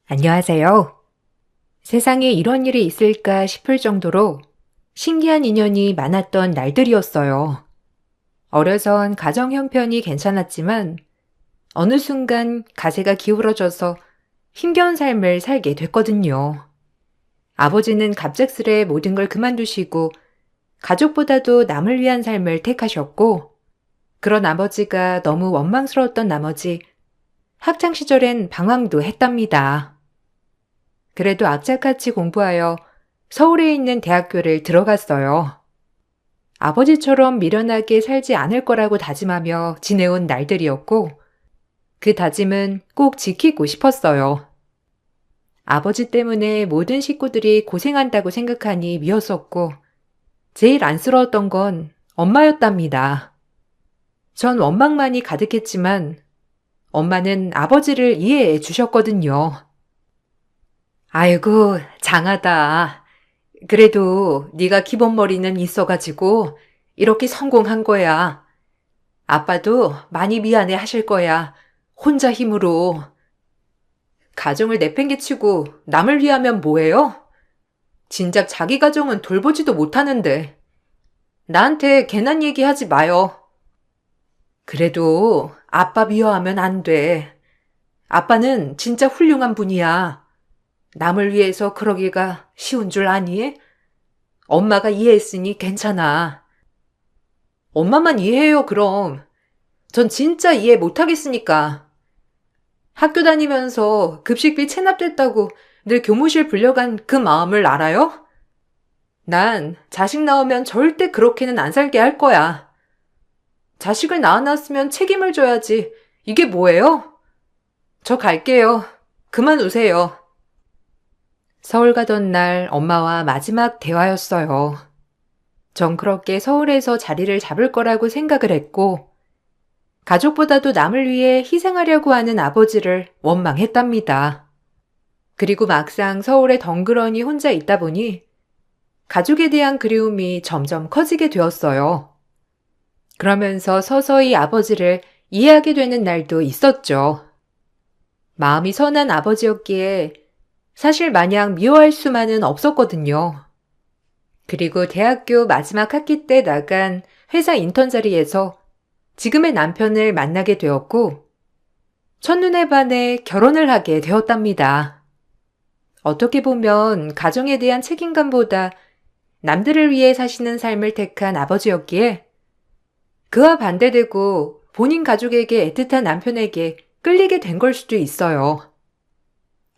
안녕하세요. 세상에 이런 일이 있을까 싶을 정도로 신기한 인연이 많았던 날들이었어요. 어려선 가정 형편이 괜찮았지만 어느 순간 가세가 기울어져서 힘겨운 삶을 살게 됐거든요. 아버지는 갑작스레 모든 걸 그만두시고 가족보다도 남을 위한 삶을 택하셨고, 그런 아버지가 너무 원망스러웠던 나머지 학창시절엔 방황도 했답니다. 그래도 악착같이 공부하여 서울에 있는 대학교를 들어갔어요. 아버지처럼 미련하게 살지 않을 거라고 다짐하며 지내온 날들이었고, 그 다짐은 꼭 지키고 싶었어요. 아버지 때문에 모든 식구들이 고생한다고 생각하니 미웠었고, 제일 안쓰러웠던 건 엄마였답니다. 전 원망만이 가득했지만 엄마는 아버지를 이해해 주셨거든요. 아이고, 장하다. 그래도 네가 기본머리는 있어가지고 이렇게 성공한 거야. 아빠도 많이 미안해 하실 거야. 혼자 힘으로. 가정을 내팽개치고 남을 위하면 뭐해요? 진작 자기 가정은 돌보지도 못하는데. 나한테 괜한 얘기 하지 마요. 그래도 아빠 미워하면 안 돼. 아빠는 진짜 훌륭한 분이야. 남을 위해서 그러기가 쉬운 줄 아니? 엄마가 이해했으니 괜찮아. 엄마만 이해해요, 그럼. 전 진짜 이해 못하겠으니까. 학교 다니면서 급식비 체납됐다고 늘 교무실 불려간 그 마음을 알아요? 난 자식 낳으면 절대 그렇게는 안 살게 할 거야. 자식을 낳아놨으면 책임을 져야지. 이게 뭐예요? 저 갈게요. 그만 우세요. 서울 가던 날 엄마와 마지막 대화였어요. 전 그렇게 서울에서 자리를 잡을 거라고 생각을 했고, 가족보다도 남을 위해 희생하려고 하는 아버지를 원망했답니다. 그리고 막상 서울에 덩그러니 혼자 있다 보니 가족에 대한 그리움이 점점 커지게 되었어요. 그러면서 서서히 아버지를 이해하게 되는 날도 있었죠. 마음이 선한 아버지였기에 사실 마냥 미워할 수만은 없었거든요. 그리고 대학교 마지막 학기 때 나간 회사 인턴 자리에서 지금의 남편을 만나게 되었고, 첫눈에 반해 결혼을 하게 되었답니다. 어떻게 보면 가정에 대한 책임감보다 남들을 위해 사시는 삶을 택한 아버지였기에 그와 반대되고 본인 가족에게 애틋한 남편에게 끌리게 된 걸 수도 있어요.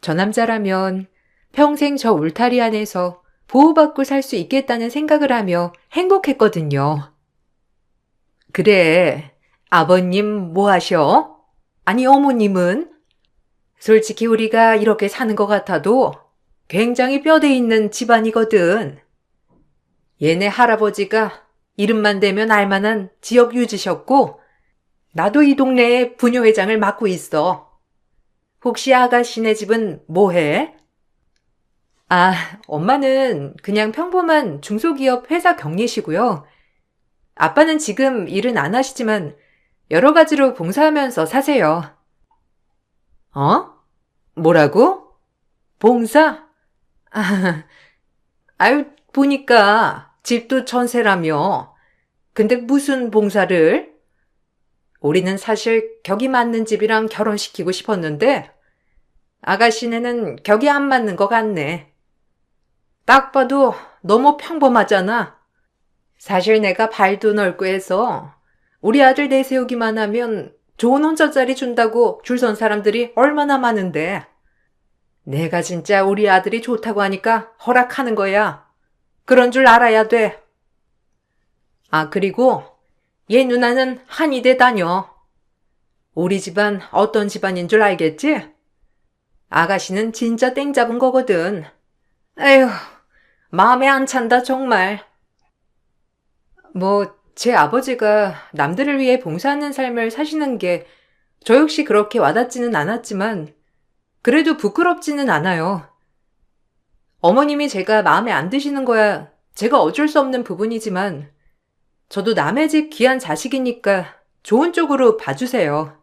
저 남자라면 평생 저 울타리 안에서 보호받고 살 수 있겠다는 생각을 하며 행복했거든요. 그래, 아버님 뭐 하셔? 아니, 어머님은? 솔직히 우리가 이렇게 사는 것 같아도 굉장히 뼈대 있는 집안이거든. 얘네 할아버지가 이름만 대면 알만한 지역 유지셨고, 나도 이 동네에 부녀회장을 맡고 있어. 혹시 아가씨네 집은 뭐 해? 아, 엄마는 그냥 평범한 중소기업 회사 경리시고요. 아빠는 지금 일은 안 하시지만 여러 가지로 봉사하면서 사세요. 어? 뭐라고? 봉사? 아, 아유, 보니까 집도 천세라며. 근데 무슨 봉사를? 우리는 사실 격이 맞는 집이랑 결혼시키고 싶었는데 아가씨네는 격이 안 맞는 것 같네. 딱 봐도 너무 평범하잖아. 사실 내가 발도 넓고 해서 우리 아들 내세우기만 하면 좋은 혼자자리 준다고 줄 선 사람들이 얼마나 많은데. 내가 진짜 우리 아들이 좋다고 하니까 허락하는 거야. 그런 줄 알아야 돼. 아, 그리고 얘 누나는 한의대 다녀. 우리 집안 어떤 집안인 줄 알겠지? 아가씨는 진짜 땡 잡은 거거든. 에휴, 마음에 안 찬다 정말. 제 아버지가 남들을 위해 봉사하는 삶을 사시는 게 저 역시 그렇게 와닿지는 않았지만 그래도 부끄럽지는 않아요. 어머님이 제가 마음에 안 드시는 거야 제가 어쩔 수 없는 부분이지만 저도 남의 집 귀한 자식이니까 좋은 쪽으로 봐주세요.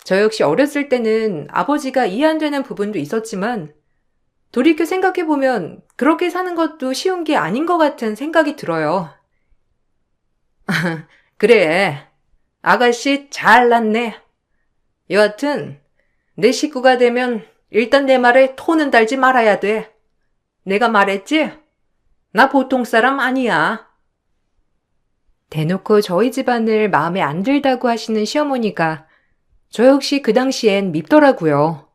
저 역시 어렸을 때는 아버지가 이해 안 되는 부분도 있었지만 돌이켜 생각해보면 그렇게 사는 것도 쉬운 게 아닌 것 같은 생각이 들어요. 그래, 아가씨 잘났네. 여하튼 내 식구가 되면 일단 내 말에 토는 달지 말아야 돼. 내가 말했지? 나 보통 사람 아니야. 대놓고 저희 집안을 마음에 안 들다고 하시는 시어머니가 저 역시 그 당시엔 밉더라고요.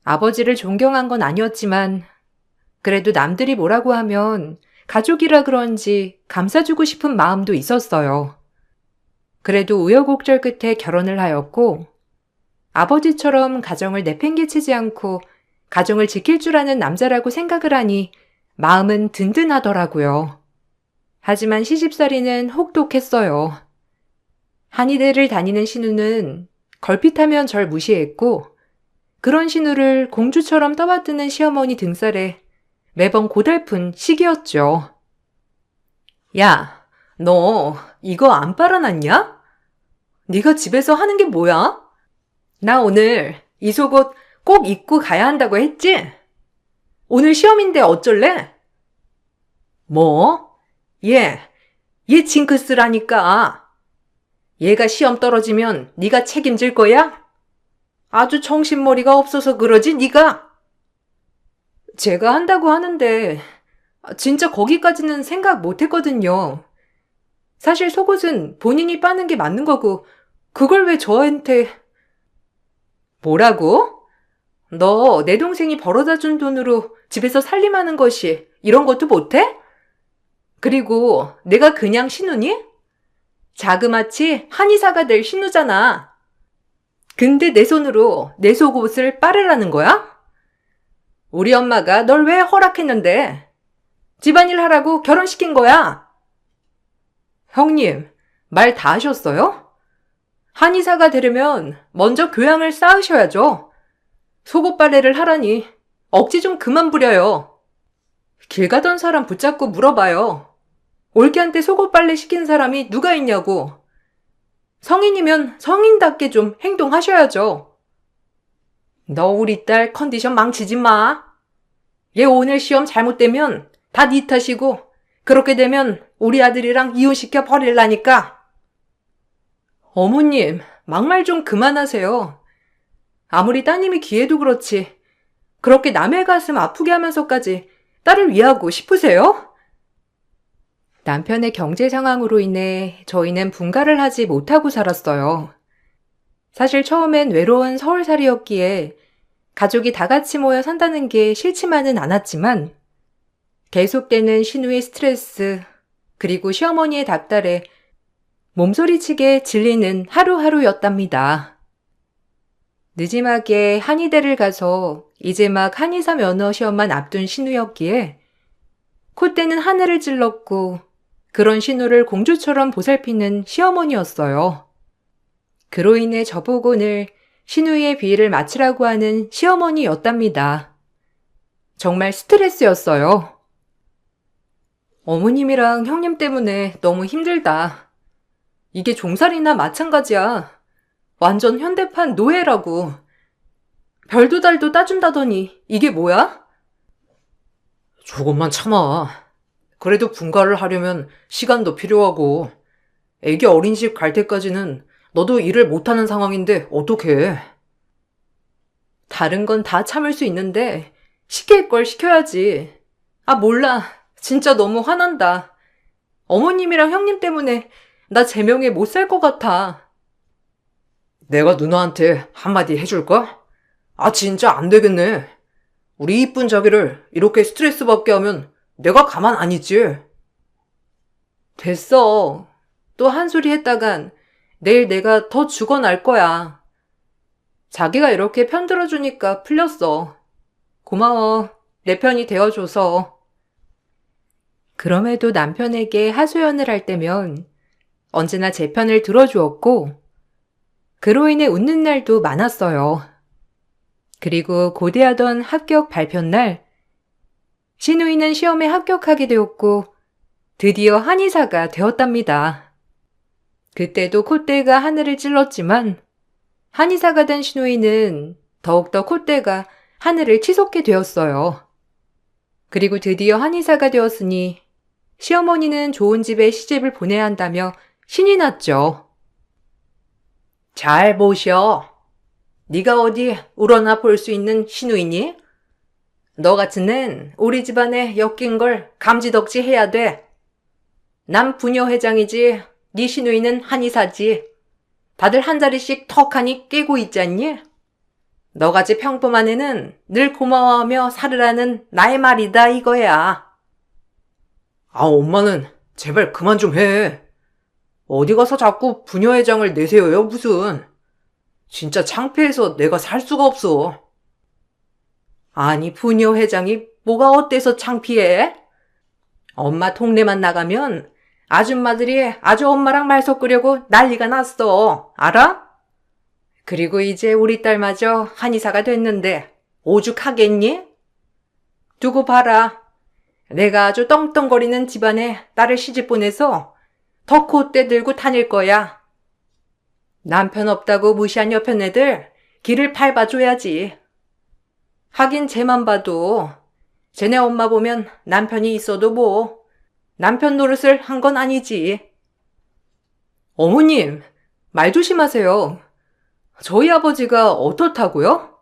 아버지를 존경한 건 아니었지만 그래도 남들이 뭐라고 하면 가족이라 그런지 감싸주고 싶은 마음도 있었어요. 그래도 우여곡절 끝에 결혼을 하였고 아버지처럼 가정을 내팽개치지 않고 가정을 지킬 줄 아는 남자라고 생각을 하니 마음은 든든하더라고요. 하지만 시집살이는 혹독했어요. 한의대를 다니는 신우는 걸핏하면 절 무시했고 그런 신우를 공주처럼 떠받드는 시어머니 등살에 매번 고달픈 시기였죠. 야, 너 이거 안 빨아놨냐? 네가 집에서 하는 게 뭐야? 나 오늘 이 속옷 꼭 입고 가야 한다고 했지? 오늘 시험인데 어쩔래? 뭐? 얘 징크스라니까. 얘가 시험 떨어지면 네가 책임질 거야? 아주 정신머리가 없어서 그러지 네가? 제가 한다고 하는데 진짜 거기까지는 생각 못했거든요. 사실 속옷은 본인이 빠는 게 맞는 거고 그걸 왜 저한테... 뭐라고? 너 내 동생이 벌어다 준 돈으로 집에서 살림하는 것이 이런 것도 못해? 그리고 내가 그냥 신우니? 자그마치 한의사가 될 신우잖아. 근데 내 손으로 내 속옷을 빨으라는 거야? 우리 엄마가 널 왜 허락했는데? 집안일 하라고 결혼시킨 거야. 형님, 말 다 하셨어요? 한의사가 되려면 먼저 교양을 쌓으셔야죠. 속옷 빨래를 하라니 억지 좀 그만 부려요. 길 가던 사람 붙잡고 물어봐요. 올케한테 속옷 빨래 시킨 사람이 누가 있냐고. 성인이면 성인답게 좀 행동하셔야죠. 너 우리 딸 컨디션 망치지 마. 얘 오늘 시험 잘못되면 다 네 탓이고 그렇게 되면 우리 아들이랑 이혼시켜 버릴라니까. 어머님, 막말 좀 그만하세요. 아무리 따님이 귀해도 그렇지 그렇게 남의 가슴 아프게 하면서까지 딸을 위하고 싶으세요? 남편의 경제 상황으로 인해 저희는 분가를 하지 못하고 살았어요. 사실 처음엔 외로운 서울살이였기에 가족이 다 같이 모여 산다는 게 싫지만은 않았지만 계속되는 신우의 스트레스 그리고 시어머니의 닥달에 몸소리치게 질리는 하루하루였답니다. 늦지막에 한의대를 가서 이제 막 한의사 면허 시험만 앞둔 신우였기에 콧대는 하늘을 찔렀고 그런 신우를 공주처럼 보살피는 시어머니였어요. 그로 인해 저보고는 신우의 비위를 맞추라고 하는 시어머니였답니다. 정말 스트레스였어요. 어머님이랑 형님 때문에 너무 힘들다. 이게 종살이나 마찬가지야. 완전 현대판 노예라고. 별도 달도 따준다더니 이게 뭐야? 조금만 참아. 그래도 분가를 하려면 시간도 필요하고 애기 어린이집 갈 때까지는 너도 일을 못하는 상황인데 어떡해. 다른 건 다 참을 수 있는데 시킬 걸 시켜야지. 아 몰라. 진짜 너무 화난다. 어머님이랑 형님 때문에 나 제명에 못 살 것 같아. 내가 누나한테 한마디 해줄까? 아 진짜 안 되겠네. 우리 이쁜 자기를 이렇게 스트레스 받게 하면 내가 가만 안 있지. 됐어. 또 한 소리 했다간 내일 내가 더 죽어날 거야. 자기가 이렇게 편들어주니까 풀렸어. 고마워. 내 편이 되어줘서. 그럼에도 남편에게 하소연을 할 때면 언제나 제 편을 들어주었고 그로 인해 웃는 날도 많았어요. 그리고 고대하던 합격 발표날 신우이는 시험에 합격하게 되었고 드디어 한의사가 되었답니다. 그때도 콧대가 하늘을 찔렀지만 한의사가 된 신우이는 더욱더 콧대가 하늘을 치솟게 되었어요. 그리고 드디어 한의사가 되었으니 시어머니는 좋은 집에 시집을 보내야 한다며 신이 났죠. 잘 보셔. 네가 어디 우러나 볼 수 있는 신우이니? 너 같은 앤 우리 집안에 엮인 걸 감지덕지 해야 돼. 남 부녀회장이지 네 신우이는 한의사지. 다들 한 자리씩 턱하니 깨고 있잖니? 너같이 평범한 애는 늘 고마워하며 살으라는 나의 말이다 이거야. 아, 엄마는 제발 그만 좀 해. 어디 가서 자꾸 부녀회장을 내세워요 무슨. 진짜 창피해서 내가 살 수가 없어. 아니 부녀회장이 뭐가 어때서 창피해? 엄마 동네만 나가면 아줌마들이 아주 엄마랑 말 섞으려고 난리가 났어. 알아? 그리고 이제 우리 딸마저 한의사가 됐는데 오죽하겠니? 두고 봐라. 내가 아주 떵떵거리는 집안에 딸을 시집 보내서 더 콧대 들고 다닐 거야. 남편 없다고 무시한 여편 애들 길을 밟아줘야지. 하긴 쟤만 봐도 쟤네 엄마 보면 남편이 있어도 뭐 남편 노릇을 한 건 아니지. 어머님, 말 조심하세요. 저희 아버지가 어떻다고요?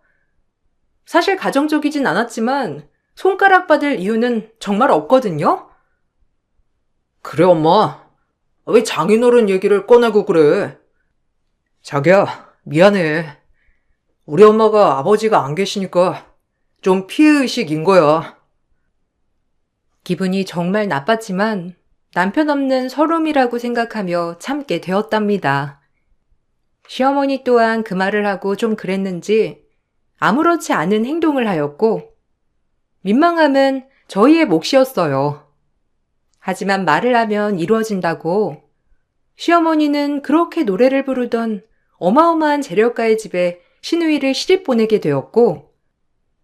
사실 가정적이진 않았지만 손가락 받을 이유는 정말 없거든요? 그래 엄마. 왜 장인어른 얘기를 꺼내고 그래? 자기야, 미안해. 우리 엄마가 아버지가 안 계시니까 좀 피해의식인 거야. 기분이 정말 나빴지만 남편 없는 서름이라고 생각하며 참게 되었답니다. 시어머니 또한 그 말을 하고 좀 그랬는지 아무렇지 않은 행동을 하였고 민망함은 저희의 몫이었어요. 하지만 말을 하면 이루어진다고 시어머니는 그렇게 노래를 부르던 어마어마한 재력가의 집에 시누이를 시집 보내게 되었고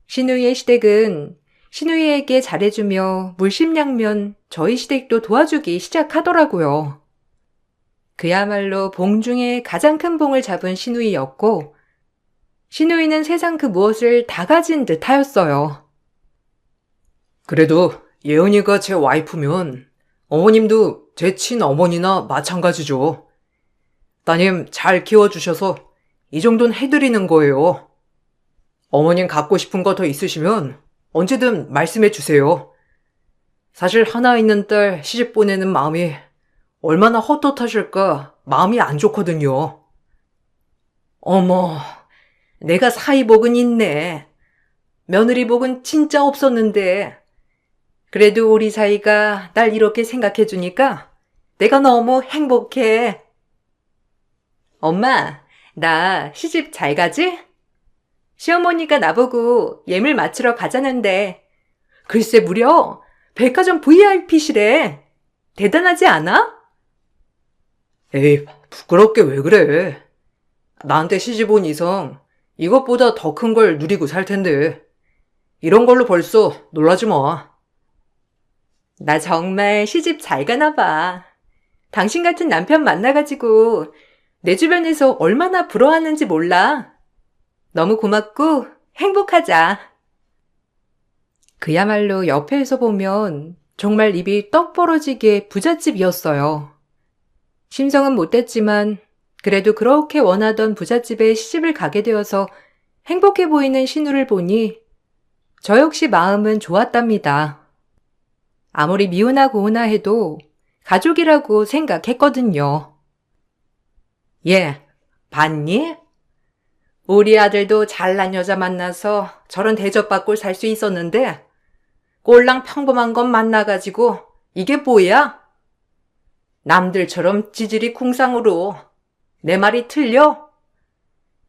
시누이의 시댁은 시누이에게 잘해주며 물심양면 저희 시댁도 도와주기 시작하더라고요. 그야말로 봉 중에 가장 큰 봉을 잡은 시누이였고 시누이는 세상 그 무엇을 다 가진 듯하였어요. 그래도 예은이가 제 와이프면 어머님도 제 친어머니나 마찬가지죠. 따님 잘 키워주셔서 이 정도는 해드리는 거예요. 어머님 갖고 싶은 거 더 있으시면 언제든 말씀해 주세요. 사실 하나 있는 딸 시집 보내는 마음이 얼마나 헛헛하실까 마음이 안 좋거든요. 어머, 내가 사위복은 있네. 며느리복은 진짜 없었는데 그래도 우리 사이가 날 이렇게 생각해 주니까 내가 너무 행복해. 엄마, 나 시집 잘 가지? 시어머니가 나보고 예물 맞추러 가자는데 글쎄 무려 백화점 VIP시래. 대단하지 않아? 에이, 부끄럽게 왜 그래. 나한테 시집 온 이상 이것보다 더 큰 걸 누리고 살 텐데 이런 걸로 벌써 놀라지 마. 나 정말 시집 잘 가나 봐. 당신 같은 남편 만나가지고 내 주변에서 얼마나 부러워하는지 몰라. 너무 고맙고 행복하자. 그야말로 옆에서 보면 정말 입이 떡 벌어지게 부잣집이었어요. 심성은 못됐지만 그래도 그렇게 원하던 부잣집에 시집을 가게 되어서 행복해 보이는 신우를 보니 저 역시 마음은 좋았답니다. 아무리 미우나 고우나 해도 가족이라고 생각했거든요. 얘, 봤니? 우리 아들도 잘난 여자 만나서 저런 대접받고 살 수 있었는데 꼴랑 평범한 것 만나가지고 이게 뭐야? 남들처럼 지질이 궁상으로 내 말이 틀려?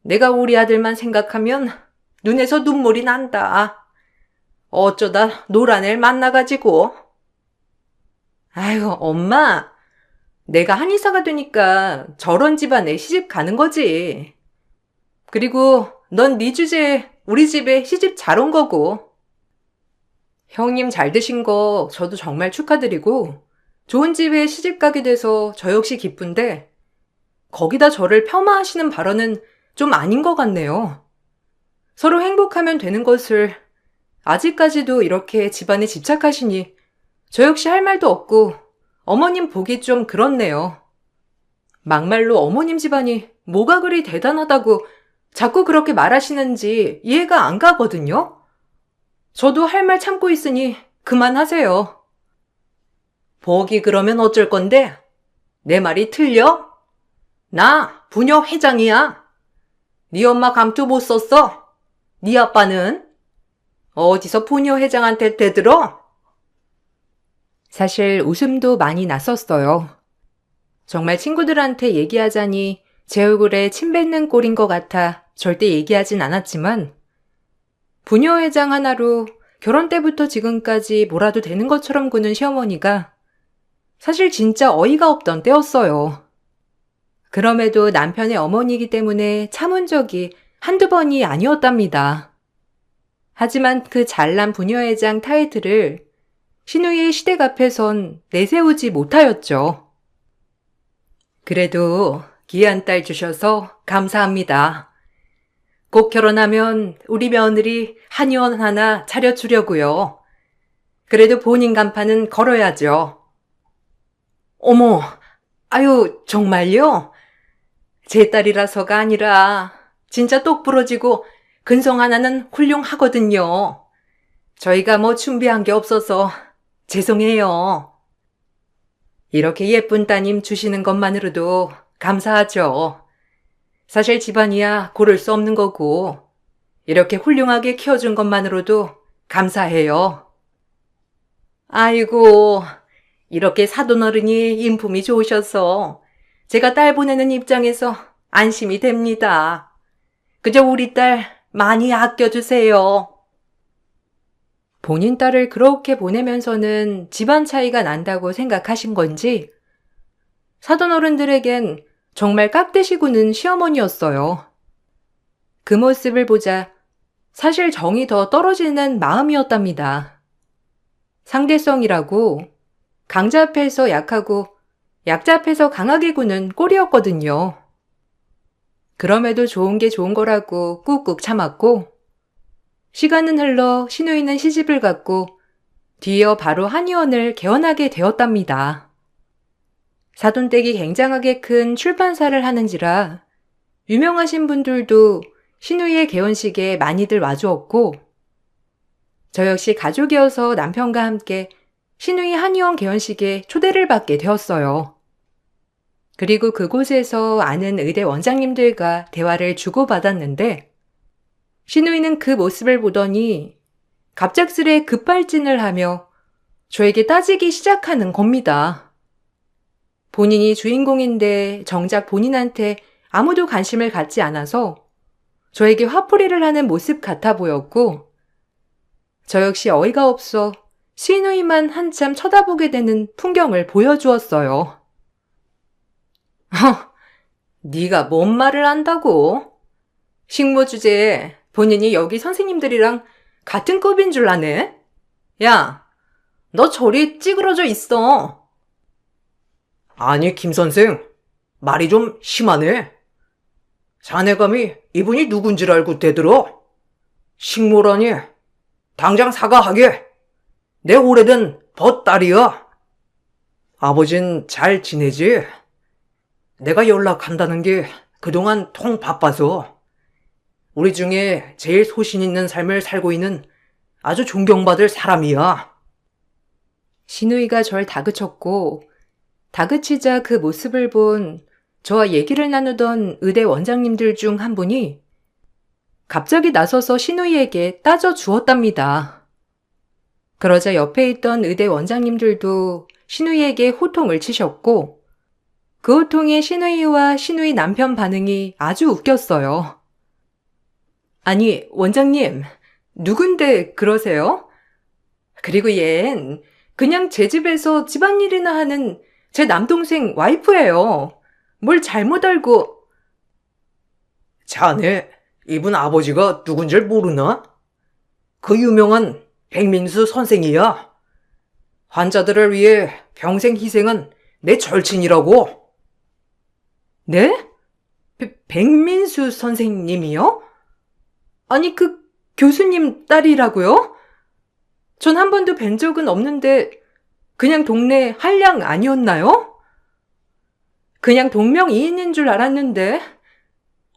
내가 우리 아들만 생각하면 눈에서 눈물이 난다. 어쩌다 노란 애를 만나가지고. 아이고 엄마, 내가 한의사가 되니까 저런 집안에 시집 가는 거지. 그리고 넌 네 주제에 우리 집에 시집 잘 온 거고. 형님 잘 되신 거 저도 정말 축하드리고 좋은 집에 시집 가게 돼서 저 역시 기쁜데 거기다 저를 폄하하시는 발언은 좀 아닌 것 같네요. 서로 행복하면 되는 것을 아직까지도 이렇게 집안에 집착하시니 저 역시 할 말도 없고 어머님 보기 좀 그렇네요. 막말로 어머님 집안이 뭐가 그리 대단하다고 자꾸 그렇게 말하시는지 이해가 안 가거든요. 저도 할 말 참고 있으니 그만하세요. 보기 그러면 어쩔 건데? 내 말이 틀려? 나 부녀 회장이야. 네 엄마 감투 못 썼어? 네 아빠는? 어디서 부녀 회장한테 대들어? 사실 웃음도 많이 났었어요. 정말 친구들한테 얘기하자니 제 얼굴에 침 뱉는 꼴인 것 같아 절대 얘기하진 않았지만 부녀 회장 하나로 결혼 때부터 지금까지 뭐라도 되는 것처럼 구는 시어머니가 사실 진짜 어이가 없던 때였어요. 그럼에도 남편의 어머니이기 때문에 참은 적이 한두 번이 아니었답니다. 하지만 그 잘난 부녀회장 타이틀을 시누이의 시댁 앞에선 내세우지 못하였죠. 그래도 귀한 딸 주셔서 감사합니다. 곧 결혼하면 우리 며느리 한의원 하나 차려주려고요. 그래도 본인 간판은 걸어야죠. 어머, 아유, 정말요? 제 딸이라서가 아니라 진짜 똑 부러지고 근성 하나는 훌륭하거든요. 저희가 뭐 준비한 게 없어서 죄송해요. 이렇게 예쁜 따님 주시는 것만으로도 감사하죠. 사실 집안이야 고를 수 없는 거고 이렇게 훌륭하게 키워준 것만으로도 감사해요. 아이고, 이렇게 사돈어른이 인품이 좋으셔서 제가 딸 보내는 입장에서 안심이 됩니다. 그저 우리 딸 많이 아껴주세요. 본인 딸을 그렇게 보내면서는 집안 차이가 난다고 생각하신 건지 사돈어른들에겐 정말 깍듯이 구는 시어머니였어요. 그 모습을 보자 사실 정이 더 떨어지는 마음이었답니다. 상대성이라고 강자 앞에서 약하고 약자 앞에서 강하게 구는 꼴이었거든요. 그럼에도 좋은 게 좋은 거라고 꾹꾹 참았고 시간은 흘러 시누이는 시집을 갔고 뒤이어 바로 한의원을 개원하게 되었답니다. 사돈댁이 굉장하게 큰 출판사를 하는지라 유명하신 분들도 시누이의 개원식에 많이들 와주었고 저 역시 가족이어서 남편과 함께 시누이 한의원 개원식에 초대를 받게 되었어요. 그리고 그곳에서 아는 의대 원장님들과 대화를 주고받았는데 시누이는 그 모습을 보더니 갑작스레 급발진을 하며 저에게 따지기 시작하는 겁니다. 본인이 주인공인데 정작 본인한테 아무도 관심을 갖지 않아서 저에게 화풀이를 하는 모습 같아 보였고 저 역시 어이가 없어 시누이만 한참 쳐다보게 되는 풍경을 보여주었어요. 네가 뭔 말을 안다고? 식모 주제에 본인이 여기 선생님들이랑 같은 급인 줄 아네? 야, 너 저리 찌그러져 있어. 아니, 김 선생, 말이 좀 심하네. 자네 감히 이분이 누군지 알고 대들어? 식모라니, 당장 사과하게. 내 오래된 벗딸이야. 아버진 잘 지내지? 내가 연락한다는 게 그동안 통 바빠서 우리 중에 제일 소신 있는 삶을 살고 있는 아주 존경받을 사람이야. 시누이가 절 다그쳤고 다그치자 그 모습을 본 저와 얘기를 나누던 의대 원장님들 중 한 분이 갑자기 나서서 시누이에게 따져 주었답니다. 그러자 옆에 있던 의대 원장님들도 시누이에게 호통을 치셨고 그 호통에 시누이와 시누이 남편 반응이 아주 웃겼어요. 아니, 원장님, 누군데 그러세요? 그리고 얜 그냥 제 집에서 집안일이나 하는 제 남동생 와이프예요. 뭘 잘못 알고. 자네, 이분 아버지가 누군지 모르나? 그 유명한 백민수 선생이야. 환자들을 위해 평생 희생한 내 절친이라고. 네? 백민수 선생님이요? 아니, 그 교수님 딸이라고요? 전 한 번도 뵌 적은 없는데 그냥 동네 한량 아니었나요? 그냥 동명이인인 줄 알았는데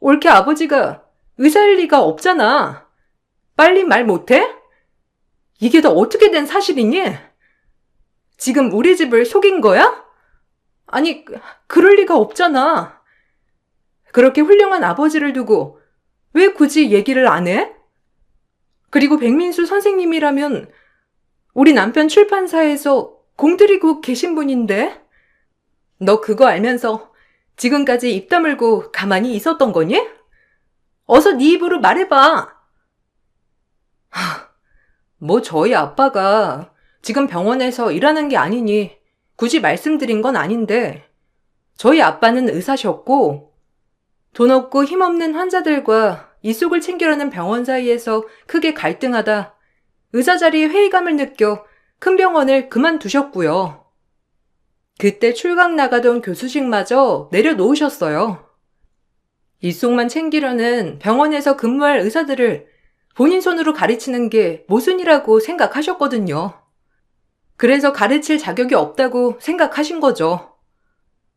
올케 아버지가 의사일 리가 없잖아. 빨리 말 못해? 이게 다 어떻게 된 사실이니? 지금 우리 집을 속인 거야? 아니, 그럴 리가 없잖아. 그렇게 훌륭한 아버지를 두고 왜 굳이 얘기를 안 해? 그리고 백민수 선생님이라면 우리 남편 출판사에서 공들이고 계신 분인데? 너 그거 알면서 지금까지 입 다물고 가만히 있었던 거니? 어서 네 입으로 말해봐. 뭐 저희 아빠가 지금 병원에서 일하는 게 아니니 굳이 말씀드린 건 아닌데 저희 아빠는 의사셨고 돈 없고 힘없는 환자들과 이속을 챙기려는 병원 사이에서 크게 갈등하다 의사 자리에 회의감을 느껴 큰 병원을 그만두셨고요. 그때 출강 나가던 교수직마저 내려놓으셨어요. 이속만 챙기려는 병원에서 근무할 의사들을 본인 손으로 가르치는 게 모순이라고 생각하셨거든요. 그래서 가르칠 자격이 없다고 생각하신 거죠.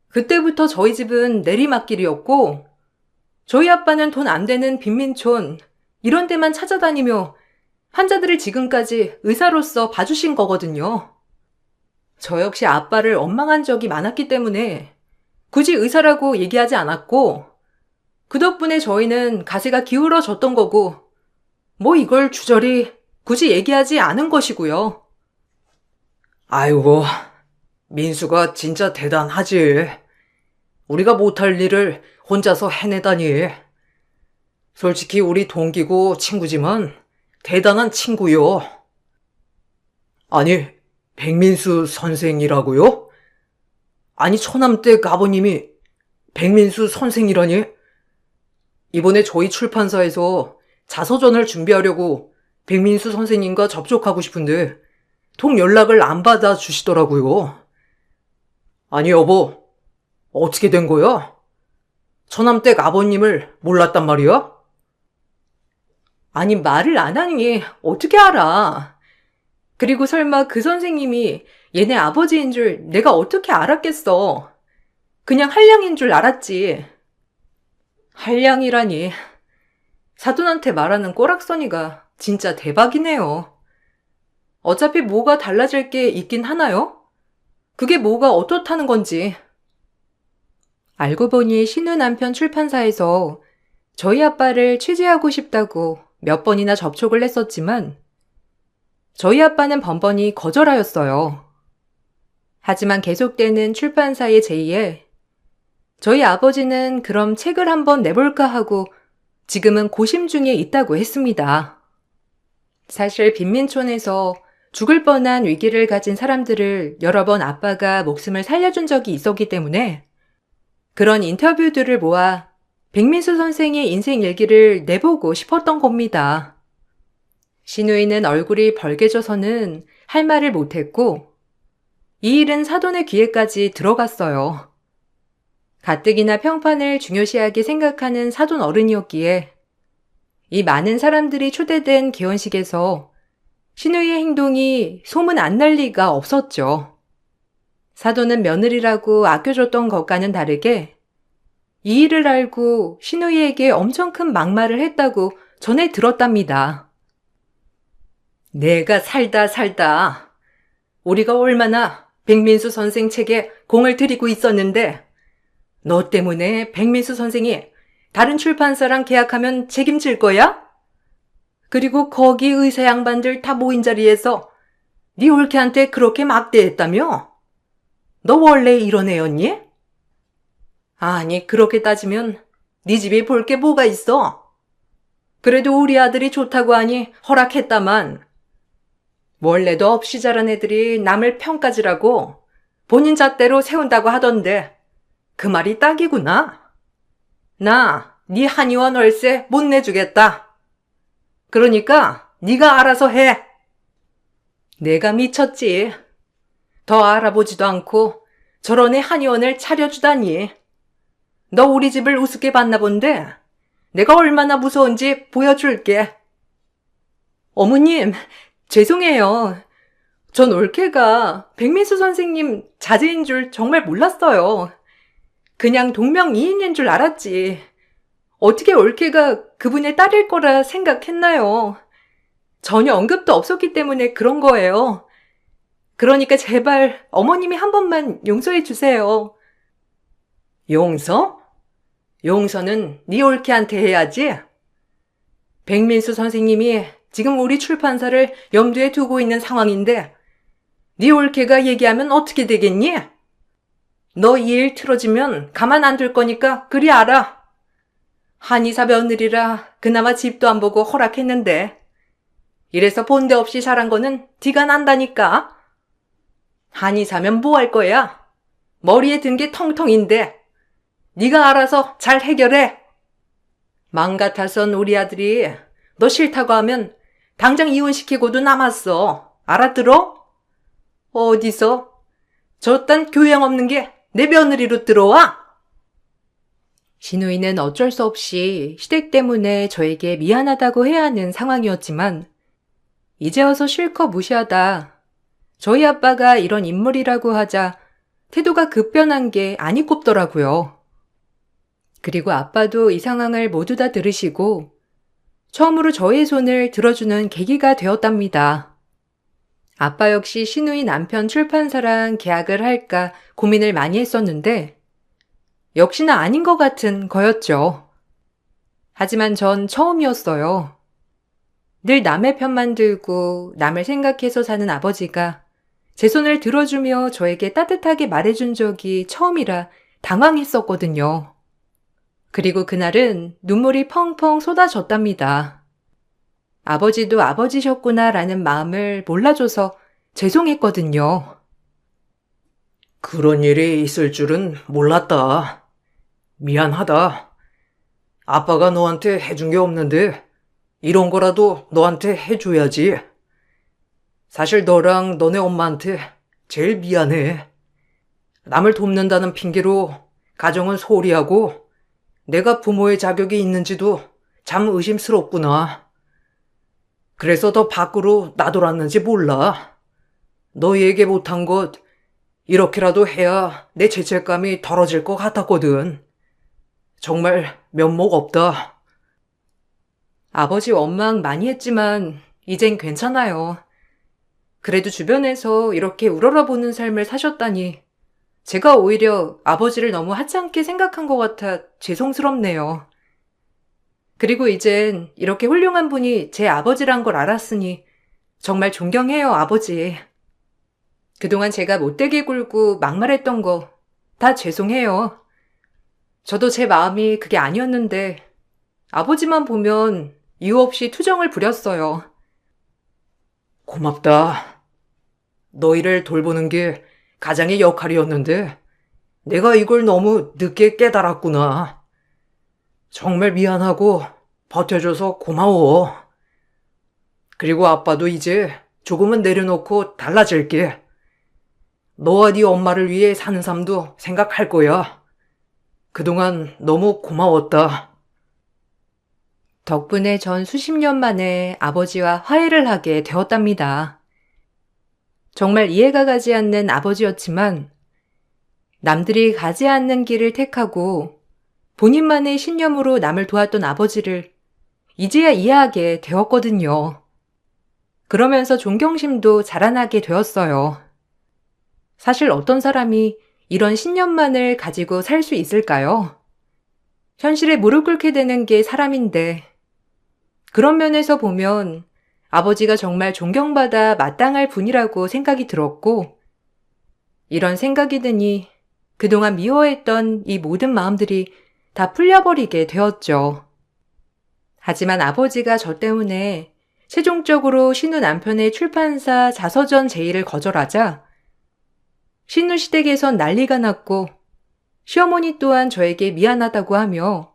그때부터 저희 집은 내리막길이었고 저희 아빠는 돈 안 되는 빈민촌 이런 데만 찾아다니며 환자들을 지금까지 의사로서 봐주신 거거든요. 저 역시 아빠를 원망한 적이 많았기 때문에 굳이 의사라고 얘기하지 않았고 그 덕분에 저희는 가세가 기울어졌던 거고 뭐 이걸 주저리 굳이 얘기하지 않은 것이고요. 아이고, 민수가 진짜 대단하지. 우리가 못할 일을 혼자서 해내다니. 솔직히 우리 동기고 친구지만 대단한 친구요. 아니, 백민수 선생이라고요? 아니, 처남댁 아버님이 백민수 선생이라니? 이번에 저희 출판사에서 자서전을 준비하려고 백민수 선생님과 접촉하고 싶은데 통 연락을 안 받아주시더라고요. 아니 여보, 어떻게 된 거야? 처남댁 아버님을 몰랐단 말이야? 아니 말을 안 하니 어떻게 알아? 그리고 설마 그 선생님이 얘네 아버지인 줄 내가 어떻게 알았겠어? 그냥 한량인 줄 알았지. 한량이라니. 사돈한테 말하는 꼬락서니가 진짜 대박이네요. 어차피 뭐가 달라질 게 있긴 하나요? 그게 뭐가 어떻다는 건지. 알고 보니 신우 남편 출판사에서 저희 아빠를 취재하고 싶다고 몇 번이나 접촉을 했었지만 저희 아빠는 번번이 거절하였어요. 하지만 계속되는 출판사의 제의에 저희 아버지는 그럼 책을 한번 내볼까 하고 지금은 고심 중에 있다고 했습니다. 사실 빈민촌에서 죽을 뻔한 위기를 가진 사람들을 여러 번 아빠가 목숨을 살려준 적이 있었기 때문에 그런 인터뷰들을 모아 백민수 선생의 인생 일기를 내보고 싶었던 겁니다. 신우이는 얼굴이 벌개져서는 할 말을 못했고 이 일은 사돈의 귀에까지 들어갔어요. 가뜩이나 평판을 중요시하게 생각하는 사돈 어른이었기에 이 많은 사람들이 초대된 개원식에서 신우이의 행동이 소문 안 날 리가 없었죠. 사돈은 며느리라고 아껴줬던 것과는 다르게 이 일을 알고 신우이에게 엄청 큰 막말을 했다고 전해 들었답니다. 내가 살다 우리가 얼마나 백민수 선생 책에 공을 들이고 있었는데 너 때문에 백민수 선생이 다른 출판사랑 계약하면 책임질 거야? 그리고 거기 의사 양반들 다 모인 자리에서 네 올케한테 그렇게 막대했다며? 너 원래 이런 애였니? 아니 그렇게 따지면 네 집이 볼 게 뭐가 있어? 그래도 우리 아들이 좋다고 하니 허락했다만 원래도 없이 자란 애들이 남을 평가지라고 본인 잣대로 세운다고 하던데 그 말이 딱이구나. 나 네 한의원 월세 못 내주겠다. 그러니까 네가 알아서 해. 내가 미쳤지. 더 알아보지도 않고 저런 애 한의원을 차려주다니. 너 우리 집을 우습게 봤나 본데 내가 얼마나 무서운지 보여줄게. 어머님, 죄송해요. 전 올케가 백민수 선생님 자제인 줄 정말 몰랐어요. 그냥 동명이인인 줄 알았지. 어떻게 올케가 그분의 딸일 거라 생각했나요? 전혀 언급도 없었기 때문에 그런 거예요. 그러니까 제발 어머님이 한 번만 용서해 주세요. 용서? 용서는 네 올케한테 해야지. 백민수 선생님이 지금 우리 출판사를 염두에 두고 있는 상황인데 네 올케가 얘기하면 어떻게 되겠니? 너 이 일 틀어지면 가만 안 둘 거니까 그리 알아. 한의사 며느리라 그나마 집도 안 보고 허락했는데 이래서 본데 없이 잘한 거는 티가 난다니까. 한의사면 뭐 할 거야? 머리에 든 게 텅텅인데 네가 알아서 잘 해결해. 맘 같아선 우리 아들이 너 싫다고 하면 당장 이혼시키고도 남았어. 알아들어? 어디서? 저딴 교양 없는 게 내 며느리로 들어와? 신우이는 어쩔 수 없이 시댁 때문에 저에게 미안하다고 해야 하는 상황이었지만 이제 와서 실컷 무시하다 저희 아빠가 이런 인물이라고 하자 태도가 급변한 게 아니 꼽더라고요. 그리고 아빠도 이 상황을 모두 다 들으시고 처음으로 저의 손을 들어주는 계기가 되었답니다. 아빠 역시 신우이 남편 출판사랑 계약을 할까 고민을 많이 했었는데 역시나 아닌 것 같은 거였죠. 하지만 전 처음이었어요. 늘 남의 편만 들고 남을 생각해서 사는 아버지가 제 손을 들어주며 저에게 따뜻하게 말해준 적이 처음이라 당황했었거든요. 그리고 그날은 눈물이 펑펑 쏟아졌답니다. 아버지도 아버지셨구나라는 마음을 몰라줘서 죄송했거든요. 그런 일이 있을 줄은 몰랐다. 미안하다. 아빠가 너한테 해준 게 없는데 이런 거라도 너한테 해줘야지. 사실 너랑 너네 엄마한테 제일 미안해. 남을 돕는다는 핑계로 가정은 소홀히 하고 내가 부모의 자격이 있는지도 참 의심스럽구나. 그래서 더 밖으로 나돌았는지 몰라. 너희에게 못한 것 이렇게라도 해야 내 죄책감이 덜어질 것 같았거든. 정말 면목 없다. 아버지 원망 많이 했지만 이젠 괜찮아요. 그래도 주변에서 이렇게 우러러보는 삶을 사셨다니 제가 오히려 아버지를 너무 하찮게 생각한 것 같아 죄송스럽네요. 그리고 이젠 이렇게 훌륭한 분이 제 아버지란 걸 알았으니 정말 존경해요, 아버지. 그동안 제가 못되게 굴고 막말했던 거 다 죄송해요. 저도 제 마음이 그게 아니었는데 아버지만 보면 이유 없이 투정을 부렸어요. 고맙다. 너희를 돌보는 게 가장의 역할이었는데 내가 이걸 너무 늦게 깨달았구나. 정말 미안하고 버텨줘서 고마워. 그리고 아빠도 이제 조금은 내려놓고 달라질게. 너와 네 엄마를 위해 사는 삶도 생각할 거야. 그동안 너무 고마웠다. 덕분에 전 수십 년 만에 아버지와 화해를 하게 되었답니다. 정말 이해가 가지 않는 아버지였지만 남들이 가지 않는 길을 택하고 본인만의 신념으로 남을 도왔던 아버지를 이제야 이해하게 되었거든요. 그러면서 존경심도 자라나게 되었어요. 사실 어떤 사람이 이런 신념만을 가지고 살 수 있을까요? 현실에 무릎 꿇게 되는 게 사람인데 그런 면에서 보면 아버지가 정말 존경받아 마땅할 분이라고 생각이 들었고 이런 생각이 드니 그동안 미워했던 이 모든 마음들이 다 풀려버리게 되었죠. 하지만 아버지가 저 때문에 최종적으로 신우 남편의 출판사 자서전 제의를 거절하자 신우 시댁에선 난리가 났고 시어머니 또한 저에게 미안하다고 하며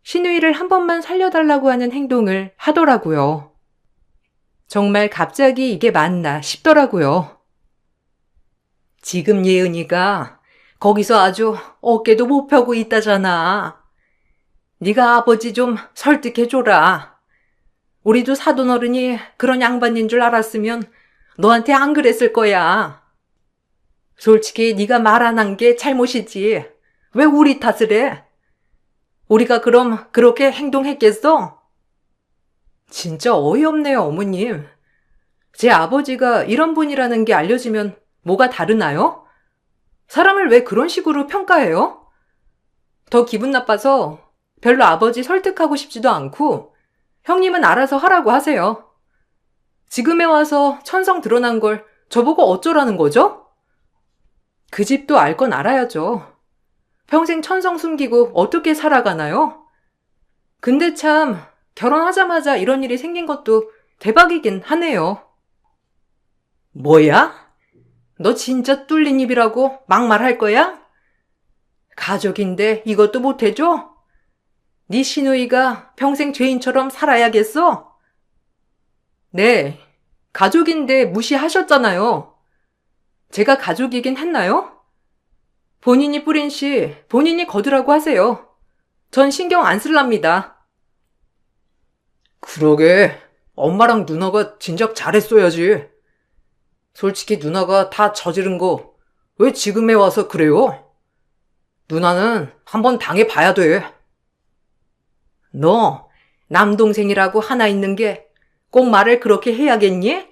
신우이를 한 번만 살려달라고 하는 행동을 하더라고요. 정말 갑자기 이게 맞나 싶더라고요. 지금 예은이가 거기서 아주 어깨도 못 펴고 있다잖아. 네가 아버지 좀 설득해줘라. 우리도 사돈어른이 그런 양반인 줄 알았으면 너한테 안 그랬을 거야. 솔직히 네가 말 안 한 게 잘못이지. 왜 우리 탓을 해? 우리가 그럼 그렇게 행동했겠어? 진짜 어이없네요, 어머님. 제 아버지가 이런 분이라는 게 알려지면 뭐가 다르나요? 사람을 왜 그런 식으로 평가해요? 더 기분 나빠서 별로 아버지 설득하고 싶지도 않고 형님은 알아서 하라고 하세요. 지금에 와서 천성 드러난 걸 저보고 어쩌라는 거죠? 그 집도 알 건 알아야죠. 평생 천성 숨기고 어떻게 살아가나요? 근데 참 결혼하자마자 이런 일이 생긴 것도 대박이긴 하네요. 뭐야? 너 진짜 뚫린 입이라고 막말할 거야? 가족인데 이것도 못해줘? 네 시누이가 평생 죄인처럼 살아야겠어? 네, 가족인데 무시하셨잖아요. 제가 가족이긴 했나요? 본인이 뿌린 씨 본인이 거두라고 하세요. 전 신경 안 쓸랍니다. 그러게, 엄마랑 누나가 진작 잘했어야지. 솔직히 누나가 다 저지른 거 왜 지금에 와서 그래요? 누나는 한번 당해봐야 돼. 너 남동생이라고 하나 있는 게 꼭 말을 그렇게 해야겠니?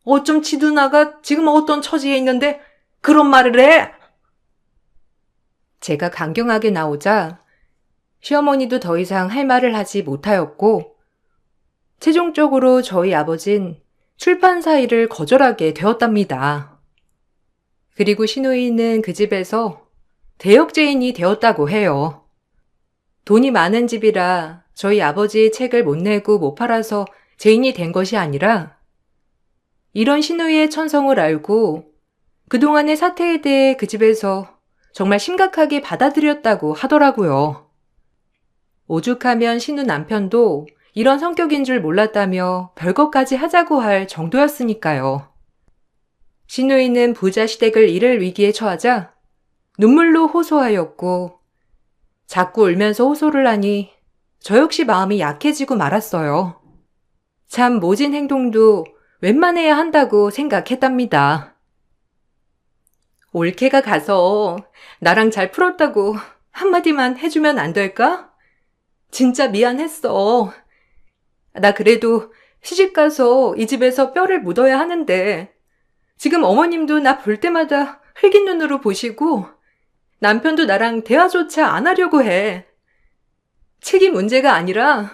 어쩜 지 누나가 지금 어떤 처지에 있는데 그런 말을 해? 제가 강경하게 나오자 시어머니도 더 이상 할 말을 하지 못하였고 최종적으로 저희 아버진 출판사 일을 거절하게 되었답니다. 그리고 시누이는 그 집에서 대역죄인이 되었다고 해요. 돈이 많은 집이라 저희 아버지의 책을 못 내고 못 팔아서 죄인이 된 것이 아니라 이런 시누이의 천성을 알고 그동안의 사태에 대해 그 집에서 정말 심각하게 받아들였다고 하더라고요. 오죽하면 시누 남편도 이런 성격인 줄 몰랐다며 별것까지 하자고 할 정도였으니까요. 시누이는 부자 시댁을 잃을 위기에 처하자 눈물로 호소하였고 자꾸 울면서 호소를 하니 저 역시 마음이 약해지고 말았어요. 참 모진 행동도 웬만해야 한다고 생각했답니다. 올케가 가서 나랑 잘 풀었다고 한마디만 해주면 안 될까? 진짜 미안했어. 나 그래도 시집가서 이 집에서 뼈를 묻어야 하는데 지금 어머님도 나 볼 때마다 흘긴 눈으로 보시고 남편도 나랑 대화조차 안 하려고 해. 책이 문제가 아니라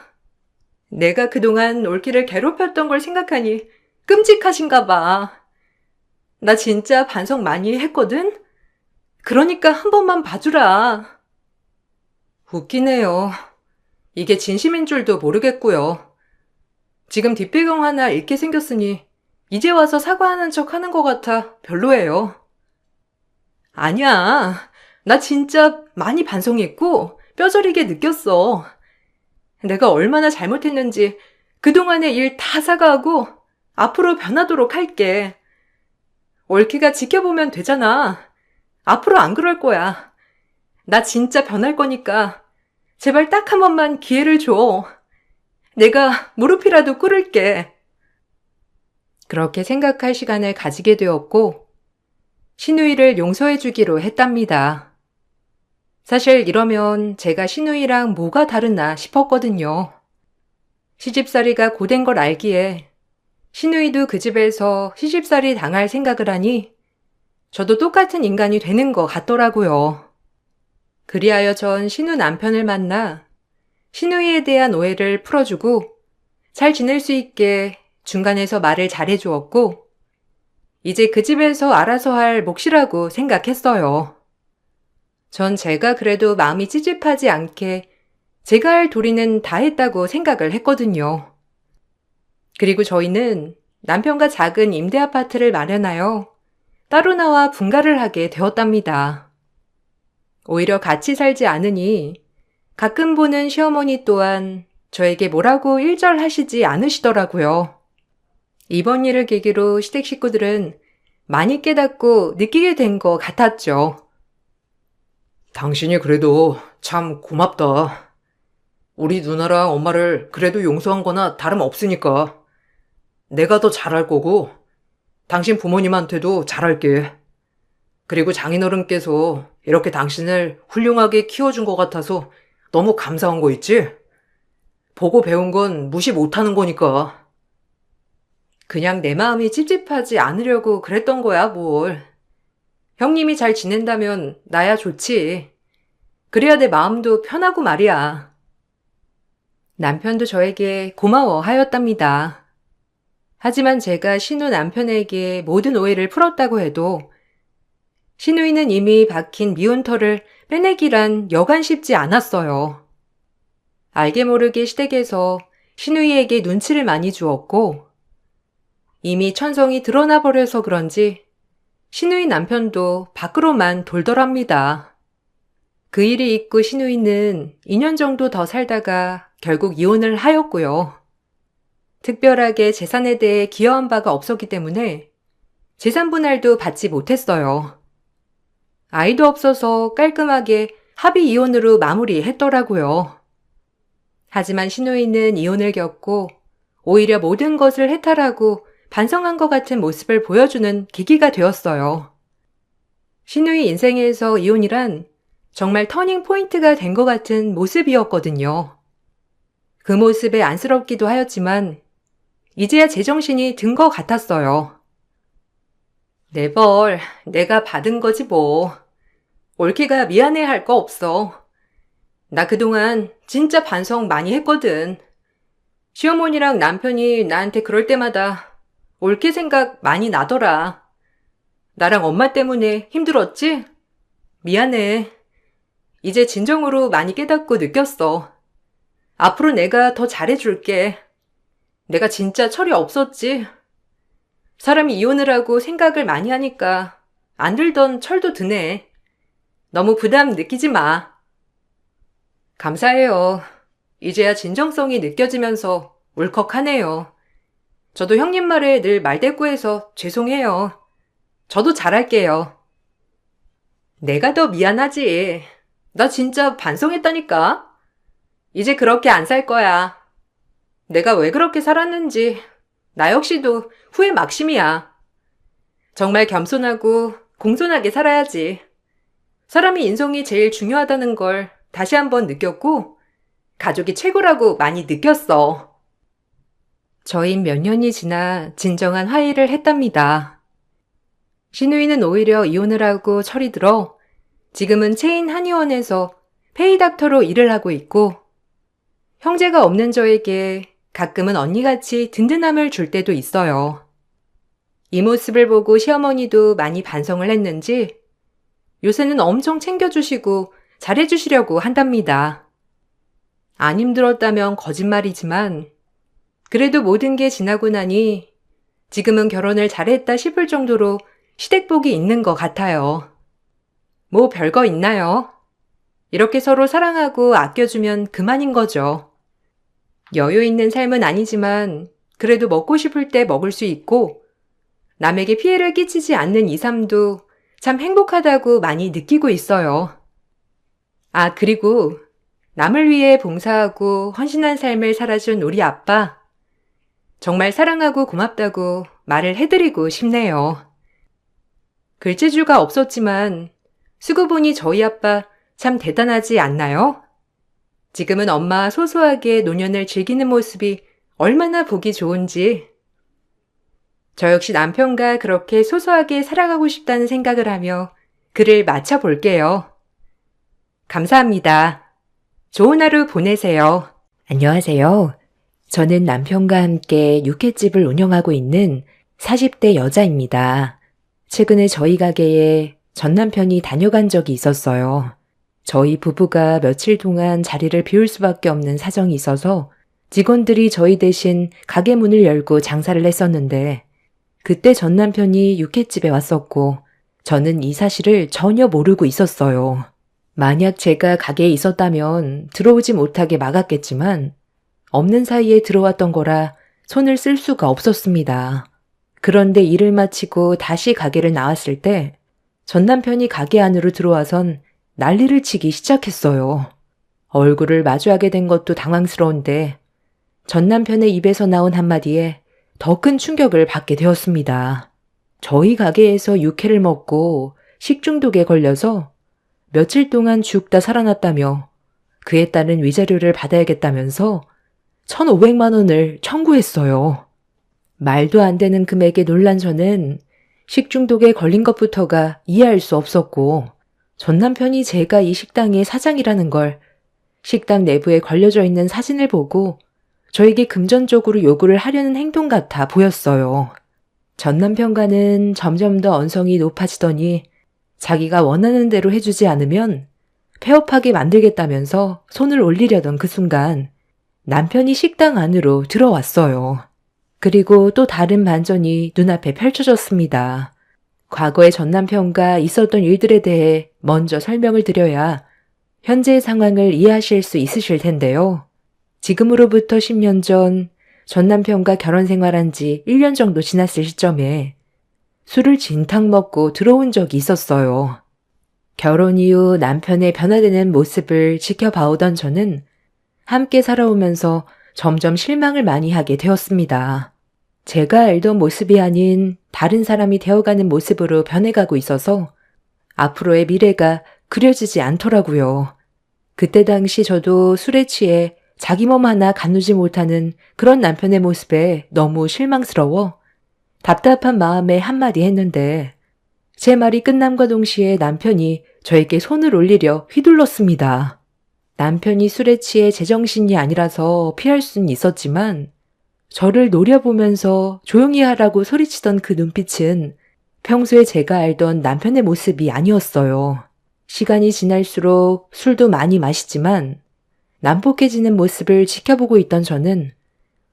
내가 그동안 올케를 괴롭혔던 걸 생각하니 끔찍하신가 봐. 나 진짜 반성 많이 했거든? 그러니까 한 번만 봐주라. 웃기네요. 이게 진심인 줄도 모르겠고요. 지금 뒷배경 하나 잃게 생겼으니 이제 와서 사과하는 척 하는 것 같아 별로예요. 아니야. 나 진짜 많이 반성했고 뼈저리게 느꼈어. 내가 얼마나 잘못했는지 그동안의 일 다 사과하고 앞으로 변하도록 할게. 올케가 지켜보면 되잖아. 앞으로 안 그럴 거야. 나 진짜 변할 거니까 제발 딱 한 번만 기회를 줘. 내가 무릎이라도 꿇을게. 그렇게 생각할 시간을 가지게 되었고 시누이를 용서해 주기로 했답니다. 사실 이러면 제가 시누이랑 뭐가 다르나 싶었거든요. 시집살이가 고된 걸 알기에 시누이도 그 집에서 시집살이 당할 생각을 하니 저도 똑같은 인간이 되는 것 같더라고요. 그리하여 전 시누 남편을 만나 시누이에 대한 오해를 풀어주고 잘 지낼 수 있게 중간에서 말을 잘해주었고 이제 그 집에서 알아서 할 몫이라고 생각했어요. 전 제가 그래도 마음이 찝찝하지 않게 제가 할 도리는 다 했다고 생각을 했거든요. 그리고 저희는 남편과 작은 임대 아파트를 마련하여 따로 나와 분가를 하게 되었답니다. 오히려 같이 살지 않으니 가끔 보는 시어머니 또한 저에게 뭐라고 일절하시지 않으시더라고요. 이번 일을 계기로 시댁 식구들은 많이 깨닫고 느끼게 된 것 같았죠. 당신이 그래도 참 고맙다. 우리 누나랑 엄마를 그래도 용서한 거나 다름없으니까. 내가 더 잘할 거고, 당신 부모님한테도 잘할게. 그리고 장인어른께서 이렇게 당신을 훌륭하게 키워준 것 같아서 너무 감사한 거 있지? 보고 배운 건 무시 못하는 거니까. 그냥 내 마음이 찝찝하지 않으려고 그랬던 거야, 뭘. 형님이 잘 지낸다면 나야 좋지. 그래야 내 마음도 편하고 말이야. 남편도 저에게 고마워하였답니다. 하지만 제가 신우 남편에게 모든 오해를 풀었다고 해도 신우이는 이미 박힌 미운 털을 빼내기란 여간 쉽지 않았어요. 알게 모르게 시댁에서 신우이에게 눈치를 많이 주었고 이미 천성이 드러나 버려서 그런지 신우이 남편도 밖으로만 돌더랍니다. 그 일이 있고 신우이는 2년 정도 더 살다가 결국 이혼을 하였고요. 특별하게 재산에 대해 기여한 바가 없었기 때문에 재산 분할도 받지 못했어요. 아이도 없어서 깔끔하게 합의 이혼으로 마무리했더라고요. 하지만 신우이는 이혼을 겪고 오히려 모든 것을 해탈하고 반성한 것 같은 모습을 보여주는 계기가 되었어요. 신우이 인생에서 이혼이란 정말 터닝 포인트가 된 것 같은 모습이었거든요. 그 모습에 안쓰럽기도 하였지만 이제야 제정신이 든 것 같았어요. 내 벌, 내가 받은 거지 뭐. 올케가 미안해할 거 없어. 나 그동안 진짜 반성 많이 했거든. 시어머니랑 남편이 나한테 그럴 때마다 올케 생각 많이 나더라. 나랑 엄마 때문에 힘들었지? 미안해. 이제 진정으로 많이 깨닫고 느꼈어. 앞으로 내가 더 잘해줄게. 내가 진짜 철이 없었지. 사람이 이혼을 하고 생각을 많이 하니까 안 들던 철도 드네. 너무 부담 느끼지 마. 감사해요. 이제야 진정성이 느껴지면서 울컥하네요. 저도 형님 말에 늘 말대꾸해서 죄송해요. 저도 잘할게요. 내가 더 미안하지. 나 진짜 반성했다니까. 이제 그렇게 안 살 거야. 내가 왜 그렇게 살았는지 나 역시도 후회 막심이야. 정말 겸손하고 공손하게 살아야지. 사람이 인성이 제일 중요하다는 걸 다시 한번 느꼈고 가족이 최고라고 많이 느꼈어. 저희 몇 년이 지나 진정한 화해를 했답니다. 신우이는 오히려 이혼을 하고 철이 들어 지금은 체인 한의원에서 페이닥터로 일을 하고 있고 형제가 없는 저에게 가끔은 언니같이 든든함을 줄 때도 있어요. 이 모습을 보고 시어머니도 많이 반성을 했는지 요새는 엄청 챙겨주시고 잘해주시려고 한답니다. 안 힘들었다면 거짓말이지만 그래도 모든 게 지나고 나니 지금은 결혼을 잘했다 싶을 정도로 시댁복이 있는 것 같아요. 뭐 별거 있나요? 이렇게 서로 사랑하고 아껴주면 그만인 거죠. 여유 있는 삶은 아니지만 그래도 먹고 싶을 때 먹을 수 있고 남에게 피해를 끼치지 않는 이 삶도 참 행복하다고 많이 느끼고 있어요. 아, 그리고 남을 위해 봉사하고 헌신한 삶을 살아준 우리 아빠. 정말 사랑하고 고맙다고 말을 해드리고 싶네요. 글재주가 없었지만 쓰고 보니 저희 아빠 참 대단하지 않나요? 지금은 엄마 소소하게 노년을 즐기는 모습이 얼마나 보기 좋은지. 저 역시 남편과 그렇게 소소하게 살아가고 싶다는 생각을 하며 글을 마쳐볼게요. 감사합니다. 좋은 하루 보내세요. 안녕하세요. 저는 남편과 함께 육회집을 운영하고 있는 40대 여자입니다. 최근에 저희 가게에 전 남편이 다녀간 적이 있었어요. 저희 부부가 며칠 동안 자리를 비울 수밖에 없는 사정이 있어서 직원들이 저희 대신 가게 문을 열고 장사를 했었는데 그때 전 남편이 육회집에 왔었고 저는 이 사실을 전혀 모르고 있었어요. 만약 제가 가게에 있었다면 들어오지 못하게 막았겠지만 없는 사이에 들어왔던 거라 손을 쓸 수가 없었습니다. 그런데 일을 마치고 다시 가게를 나왔을 때 전 남편이 가게 안으로 들어와선 난리를 치기 시작했어요. 얼굴을 마주하게 된 것도 당황스러운데 전 남편의 입에서 나온 한마디에 더 큰 충격을 받게 되었습니다. 저희 가게에서 육회를 먹고 식중독에 걸려서 며칠 동안 죽다 살아났다며 그에 따른 위자료를 받아야겠다면서 1,500만 원을 청구했어요. 말도 안 되는 금액에 놀란 저는 식중독에 걸린 것부터가 이해할 수 없었고 전 남편이 제가 이 식당의 사장이라는 걸 식당 내부에 걸려져 있는 사진을 보고 저에게 금전적으로 요구를 하려는 행동 같아 보였어요. 전 남편과는 점점 더 언성이 높아지더니 자기가 원하는 대로 해주지 않으면 폐업하게 만들겠다면서 손을 올리려던 그 순간 남편이 식당 안으로 들어왔어요. 그리고 또 다른 반전이 눈앞에 펼쳐졌습니다. 과거의 전 남편과 있었던 일들에 대해 먼저 설명을 드려야 현재의 상황을 이해하실 수 있으실 텐데요. 지금으로부터 10년 전 전 남편과 결혼 생활한 지 1년 정도 지났을 시점에 술을 진탕 먹고 들어온 적이 있었어요. 결혼 이후 남편의 변화되는 모습을 지켜봐오던 저는 함께 살아오면서 점점 실망을 많이 하게 되었습니다. 제가 알던 모습이 아닌 다른 사람이 되어가는 모습으로 변해가고 있어서 앞으로의 미래가 그려지지 않더라고요. 그때 당시 저도 술에 취해 자기 몸 하나 가누지 못하는 그런 남편의 모습에 너무 실망스러워 답답한 마음에 한마디 했는데 제 말이 끝남과 동시에 남편이 저에게 손을 올리려 휘둘렀습니다. 남편이 술에 취해 제정신이 아니라서 피할 수는 있었지만 저를 노려보면서 조용히 하라고 소리치던 그 눈빛은 평소에 제가 알던 남편의 모습이 아니었어요. 시간이 지날수록 술도 많이 마시지만 난폭해지는 모습을 지켜보고 있던 저는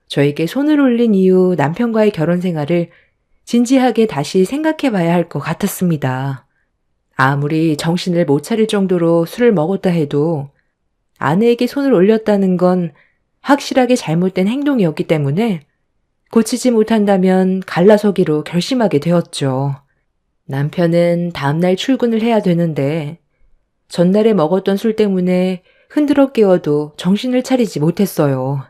저에게 손을 올린 이후 남편과의 결혼 생활을 진지하게 다시 생각해 봐야 할 것 같았습니다. 아무리 정신을 못 차릴 정도로 술을 먹었다 해도 아내에게 손을 올렸다는 건 확실하게 잘못된 행동이었기 때문에 고치지 못한다면 갈라서기로 결심하게 되었죠. 남편은 다음날 출근을 해야 되는데 전날에 먹었던 술 때문에 흔들어 깨워도 정신을 차리지 못했어요.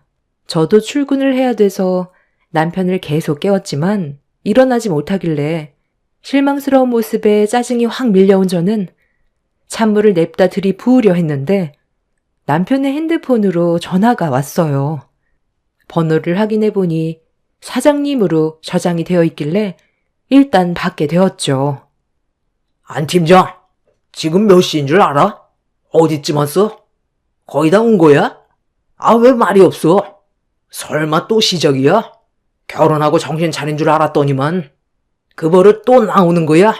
저도 출근을 해야 돼서 남편을 계속 깨웠지만 일어나지 못하길래 실망스러운 모습에 짜증이 확 밀려온 저는 찬물을 냅다 들이부으려 했는데 남편의 핸드폰으로 전화가 왔어요. 번호를 확인해 보니 사장님으로 저장이 되어 있길래 일단 받게 되었죠. 안 팀장, 지금 몇 시인 줄 알아? 어디쯤 왔어? 거의 다 온 거야? 아, 왜 말이 없어? 설마 또 시작이야? 결혼하고 정신 차린 줄 알았더니만 그 버릇 또 나오는 거야?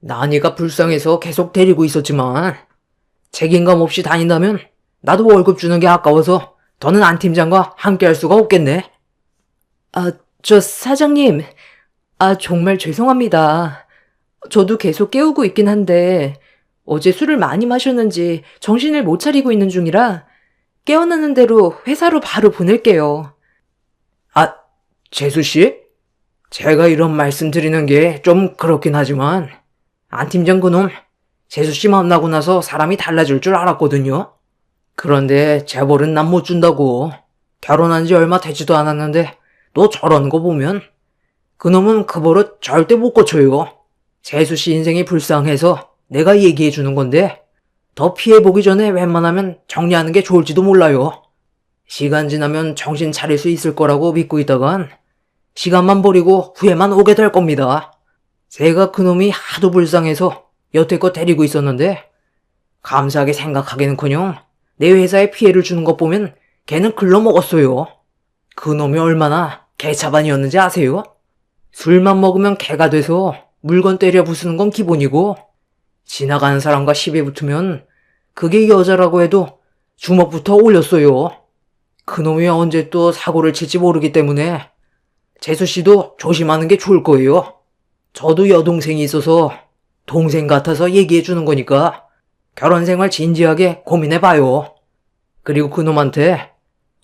나니가 불쌍해서 계속 데리고 있었지만 책임감 없이 다닌다면 나도 월급 주는 게 아까워서 더는 안 팀장과 함께 할 수가 없겠네. 저 사장님, 정말 죄송합니다. 저도 계속 깨우고 있긴 한데 어제 술을 많이 마셨는지 정신을 못 차리고 있는 중이라 깨어나는 대로 회사로 바로 보낼게요. 재수씨? 제가 이런 말씀 드리는 게 좀 그렇긴 하지만 안 팀장 그놈 재수씨 만나고 나서 사람이 달라질 줄 알았거든요. 그런데 재벌은 난 못 준다고. 결혼한 지 얼마 되지도 않았는데 또 저런 거 보면 그놈은 그 버릇 절대 못 고쳐요. 재수씨 인생이 불쌍해서 내가 얘기해 주는 건데 더 피해보기 전에 웬만하면 정리하는 게 좋을지도 몰라요. 시간 지나면 정신 차릴 수 있을 거라고 믿고 있다간 시간만 버리고 후회만 오게 될 겁니다. 제가 그놈이 하도 불쌍해서 여태껏 데리고 있었는데 감사하게 생각하기는커녕 내 회사에 피해를 주는 것 보면 걔는 글러먹었어요. 그놈이 얼마나 개차반이었는지 아세요? 술만 먹으면 개가 돼서 물건 때려 부수는 건 기본이고 지나가는 사람과 시비 붙으면 그게 여자라고 해도 주먹부터 올렸어요. 그놈이 언제 또 사고를 칠지 모르기 때문에 재수씨도 조심하는 게 좋을 거예요. 저도 여동생이 있어서 동생 같아서 얘기해 주는 거니까 결혼생활 진지하게 고민해봐요. 그리고 그놈한테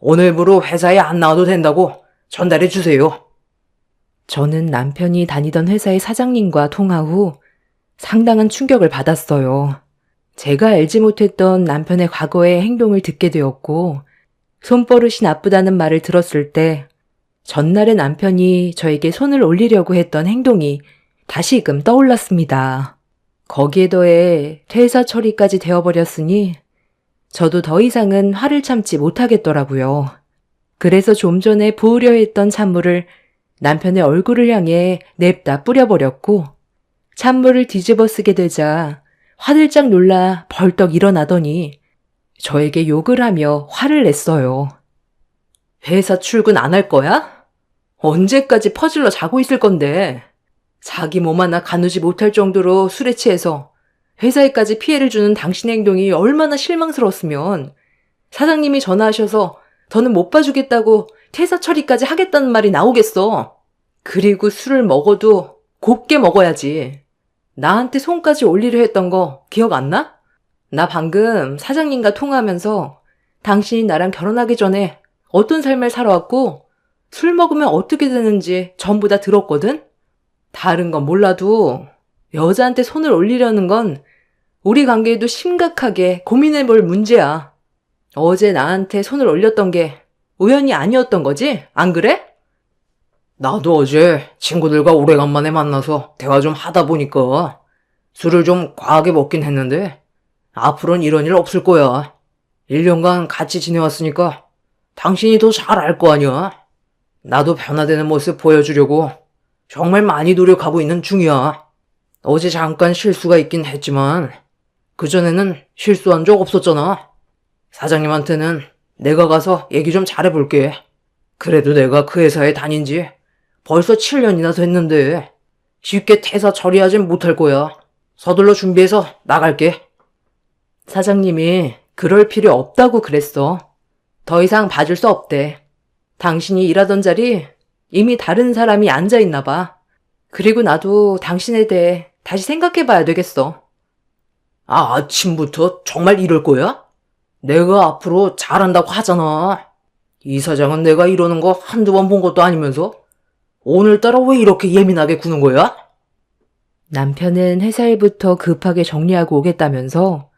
오늘부로 회사에 안 나와도 된다고 전달해 주세요. 저는 남편이 다니던 회사의 사장님과 통화 후 상당한 충격을 받았어요. 제가 알지 못했던 남편의 과거의 행동을 듣게 되었고, 손버릇이 나쁘다는 말을 들었을 때 전날의 남편이 저에게 손을 올리려고 했던 행동이 다시금 떠올랐습니다. 거기에 더해 퇴사 처리까지 되어버렸으니 저도 더 이상은 화를 참지 못하겠더라고요. 그래서 좀 전에 부으려 했던 찬물을 남편의 얼굴을 향해 냅다 뿌려버렸고, 찬물을 뒤집어 쓰게 되자 화들짝 놀라 벌떡 일어나더니 저에게 욕을 하며 화를 냈어요. 회사 출근 안 할 거야? 언제까지 퍼질러 자고 있을 건데. 자기 몸 하나 가누지 못할 정도로 술에 취해서 회사에까지 피해를 주는 당신의 행동이 얼마나 실망스러웠으면 사장님이 전화하셔서 더는 못 봐주겠다고 퇴사 처리까지 하겠다는 말이 나오겠어. 그리고 술을 먹어도 곱게 먹어야지. 나한테 손까지 올리려 했던 거 기억 안 나? 나 방금 사장님과 통화하면서 당신이 나랑 결혼하기 전에 어떤 삶을 살아왔고 술 먹으면 어떻게 되는지 전부 다 들었거든? 다른 건 몰라도 여자한테 손을 올리려는 건 우리 관계에도 심각하게 고민해볼 문제야. 어제 나한테 손을 올렸던 게 우연이 아니었던 거지? 안 그래? 나도 어제 친구들과 오래간만에 만나서 대화 좀 하다 보니까 술을 좀 과하게 먹긴 했는데 앞으로는 이런 일 없을 거야. 1년간 같이 지내왔으니까 당신이 더 잘 알 거 아니야. 나도 변화되는 모습 보여주려고 정말 많이 노력하고 있는 중이야. 어제 잠깐 실수가 있긴 했지만 그전에는 실수한 적 없었잖아. 사장님한테는 내가 가서 얘기 좀 잘해볼게. 그래도 내가 그 회사에 다닌 지 벌써 7년이나 됐는데 쉽게 퇴사 처리하진 못할 거야. 서둘러 준비해서 나갈게. 사장님이 그럴 필요 없다고 그랬어. 더 이상 봐줄 수 없대. 당신이 일하던 자리 이미 다른 사람이 앉아있나 봐. 그리고 나도 당신에 대해 다시 생각해봐야 되겠어. 아침부터 정말 이럴 거야? 내가 앞으로 잘한다고 하잖아. 이 사장은 내가 이러는 거 한두 번 본 것도 아니면서 오늘따라 왜 이렇게 예민하게 구는 거야? 남편은 회사 일부터 급하게 정리하고 오겠다면서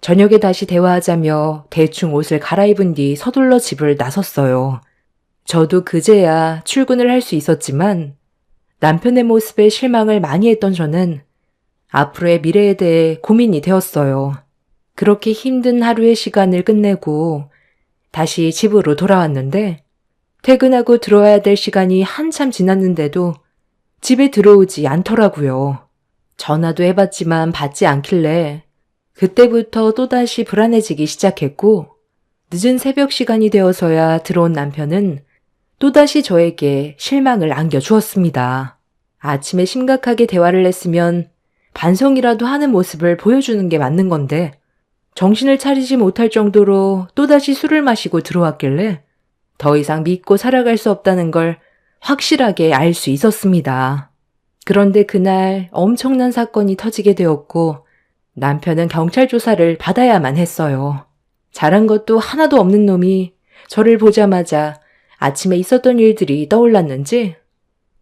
저녁에 다시 대화하자며 대충 옷을 갈아입은 뒤 서둘러 집을 나섰어요. 저도 그제야 출근을 할 수 있었지만 남편의 모습에 실망을 많이 했던 저는 앞으로의 미래에 대해 고민이 되었어요. 그렇게 힘든 하루의 시간을 끝내고 다시 집으로 돌아왔는데 퇴근하고 들어와야 될 시간이 한참 지났는데도 집에 들어오지 않더라고요. 전화도 해봤지만 받지 않길래 그때부터 또다시 불안해지기 시작했고 늦은 새벽 시간이 되어서야 들어온 남편은 또다시 저에게 실망을 안겨주었습니다. 아침에 심각하게 대화를 했으면 반성이라도 하는 모습을 보여주는 게 맞는 건데 정신을 차리지 못할 정도로 또다시 술을 마시고 들어왔길래 더 이상 믿고 살아갈 수 없다는 걸 확실하게 알 수 있었습니다. 그런데 그날 엄청난 사건이 터지게 되었고 남편은 경찰 조사를 받아야만 했어요. 잘한 것도 하나도 없는 놈이 저를 보자마자 아침에 있었던 일들이 떠올랐는지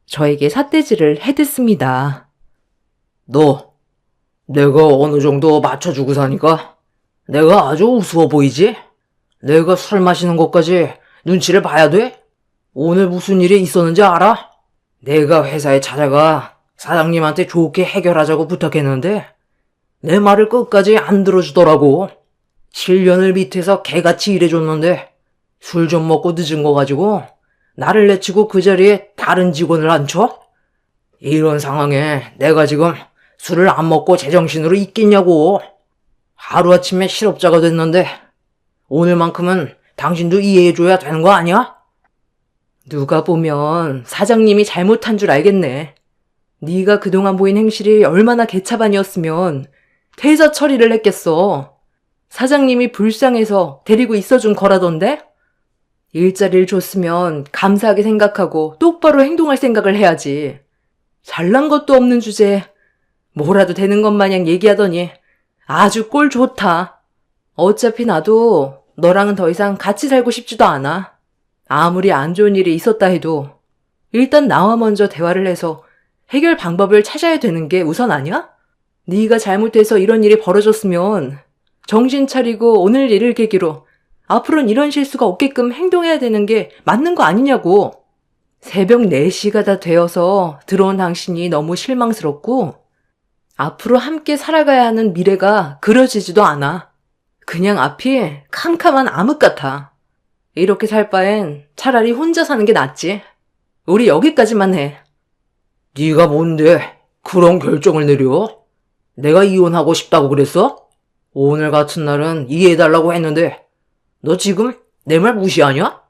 저에게 삿대질을 해댔습니다. 너, 내가 어느 정도 맞춰주고 사니까 내가 아주 우스워 보이지? 내가 술 마시는 것까지 눈치를 봐야 돼? 오늘 무슨 일이 있었는지 알아? 내가 회사에 찾아가 사장님한테 좋게 해결하자고 부탁했는데 내 말을 끝까지 안 들어주더라고. 7년을 밑에서 개같이 일해줬는데 술 좀 먹고 늦은 거 가지고 나를 내치고 그 자리에 다른 직원을 앉혀? 이런 상황에 내가 지금 술을 안 먹고 제정신으로 있겠냐고. 하루아침에 실업자가 됐는데 오늘만큼은 당신도 이해해줘야 되는 거 아니야? 누가 보면 사장님이 잘못한 줄 알겠네. 네가 그동안 보인 행실이 얼마나 개차반이었으면 퇴사 처리를 했겠어. 사장님이 불쌍해서 데리고 있어준 거라던데? 일자리를 줬으면 감사하게 생각하고 똑바로 행동할 생각을 해야지. 잘난 것도 없는 주제에 뭐라도 되는 것 마냥 얘기하더니 아주 꼴 좋다. 어차피 나도 너랑은 더 이상 같이 살고 싶지도 않아. 아무리 안 좋은 일이 있었다 해도 일단 나와 먼저 대화를 해서 해결 방법을 찾아야 되는 게 우선 아니야? 네가 잘못해서 이런 일이 벌어졌으면 정신 차리고 오늘 일을 계기로 앞으로는 이런 실수가 없게끔 행동해야 되는 게 맞는 거 아니냐고. 새벽 4시가 다 되어서 들어온 당신이 너무 실망스럽고 앞으로 함께 살아가야 하는 미래가 그려지지도 않아. 그냥 앞이 캄캄한 암흑 같아. 이렇게 살 바엔 차라리 혼자 사는 게 낫지. 우리 여기까지만 해. 네가 뭔데 그런 결정을 내려? 내가 이혼하고 싶다고 그랬어? 오늘 같은 날은 이해해달라고 했는데 너 지금 내 말 무시하냐?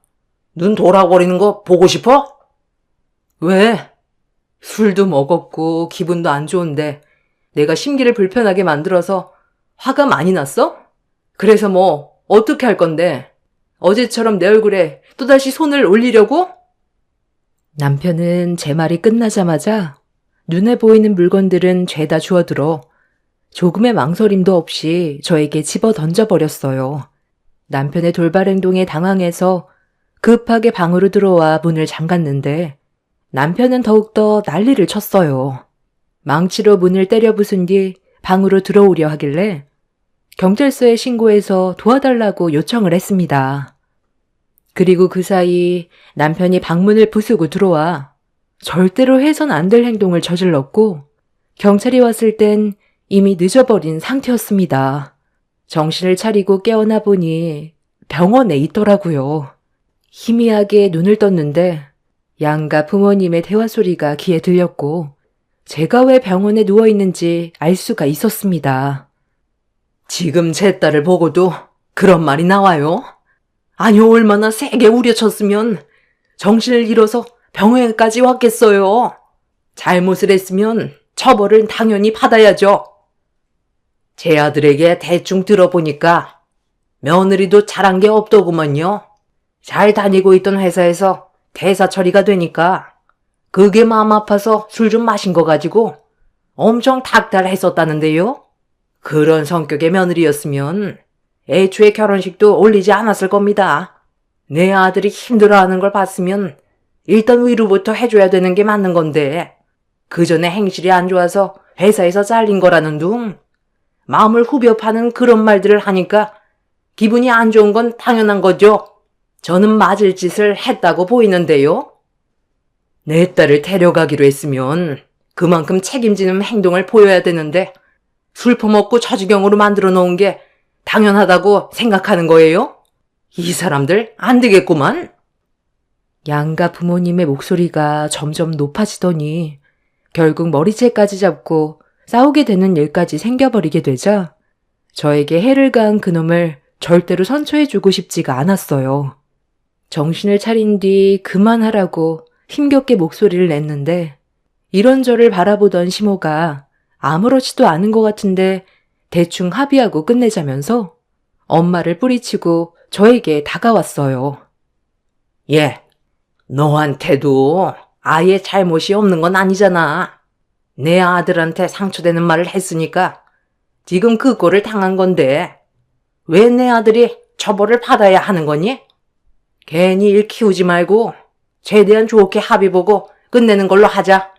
눈 돌아버리는 거 보고 싶어? 왜? 술도 먹었고 기분도 안 좋은데 내가 심기를 불편하게 만들어서 화가 많이 났어? 그래서 뭐 어떻게 할 건데? 어제처럼 내 얼굴에 또다시 손을 올리려고? 남편은 제 말이 끝나자마자 눈에 보이는 물건들은 죄다 주워들어 조금의 망설임도 없이 저에게 집어 던져버렸어요. 남편의 돌발 행동에 당황해서 급하게 방으로 들어와 문을 잠갔는데 남편은 더욱더 난리를 쳤어요. 망치로 문을 때려 부순 뒤 방으로 들어오려 하길래 경찰서에 신고해서 도와달라고 요청을 했습니다. 그리고 그 사이 남편이 방문을 부수고 들어와 절대로 해선 안 될 행동을 저질렀고 경찰이 왔을 땐 이미 늦어버린 상태였습니다. 정신을 차리고 깨어나 보니 병원에 있더라고요. 희미하게 눈을 떴는데 양가 부모님의 대화 소리가 귀에 들렸고 제가 왜 병원에 누워있는지 알 수가 있었습니다. 지금 제 딸을 보고도 그런 말이 나와요? 아니 얼마나 세게 우려쳤으면 정신을 잃어서 병원까지 왔겠어요. 잘못을 했으면 처벌은 당연히 받아야죠. 제 아들에게 대충 들어보니까 며느리도 잘한 게 없더구먼요. 잘 다니고 있던 회사에서 대사 처리가 되니까 그게 마음 아파서 술 좀 마신 거 가지고 엄청 닥달했었다는데요. 그런 성격의 며느리였으면 애초에 결혼식도 올리지 않았을 겁니다. 내 아들이 힘들어하는 걸 봤으면 일단 위로부터 해줘야 되는 게 맞는 건데 그 전에 행실이 안 좋아서 회사에서 잘린 거라는 둥 마음을 후벼 파는 그런 말들을 하니까 기분이 안 좋은 건 당연한 거죠. 저는 맞을 짓을 했다고 보이는데요. 내 딸을 데려가기로 했으면 그만큼 책임지는 행동을 보여야 되는데 술 퍼먹고 저주경으로 만들어 놓은 게 당연하다고 생각하는 거예요? 이 사람들 안 되겠구만. 양가 부모님의 목소리가 점점 높아지더니 결국 머리채까지 잡고 싸우게 되는 일까지 생겨버리게 되자 저에게 해를 가한 그놈을 절대로 선처해주고 싶지가 않았어요. 정신을 차린 뒤 그만하라고 힘겹게 목소리를 냈는데 이런 저를 바라보던 시모가 아무렇지도 않은 것 같은데 대충 합의하고 끝내자면서 엄마를 뿌리치고 저에게 다가왔어요. 예, 너한테도 아예 잘못이 없는 건 아니잖아. 내 아들한테 상처되는 말을 했으니까 지금 그 꼴을 당한 건데 왜 내 아들이 처벌을 받아야 하는 거니? 괜히 일 키우지 말고 최대한 좋게 합의 보고 끝내는 걸로 하자.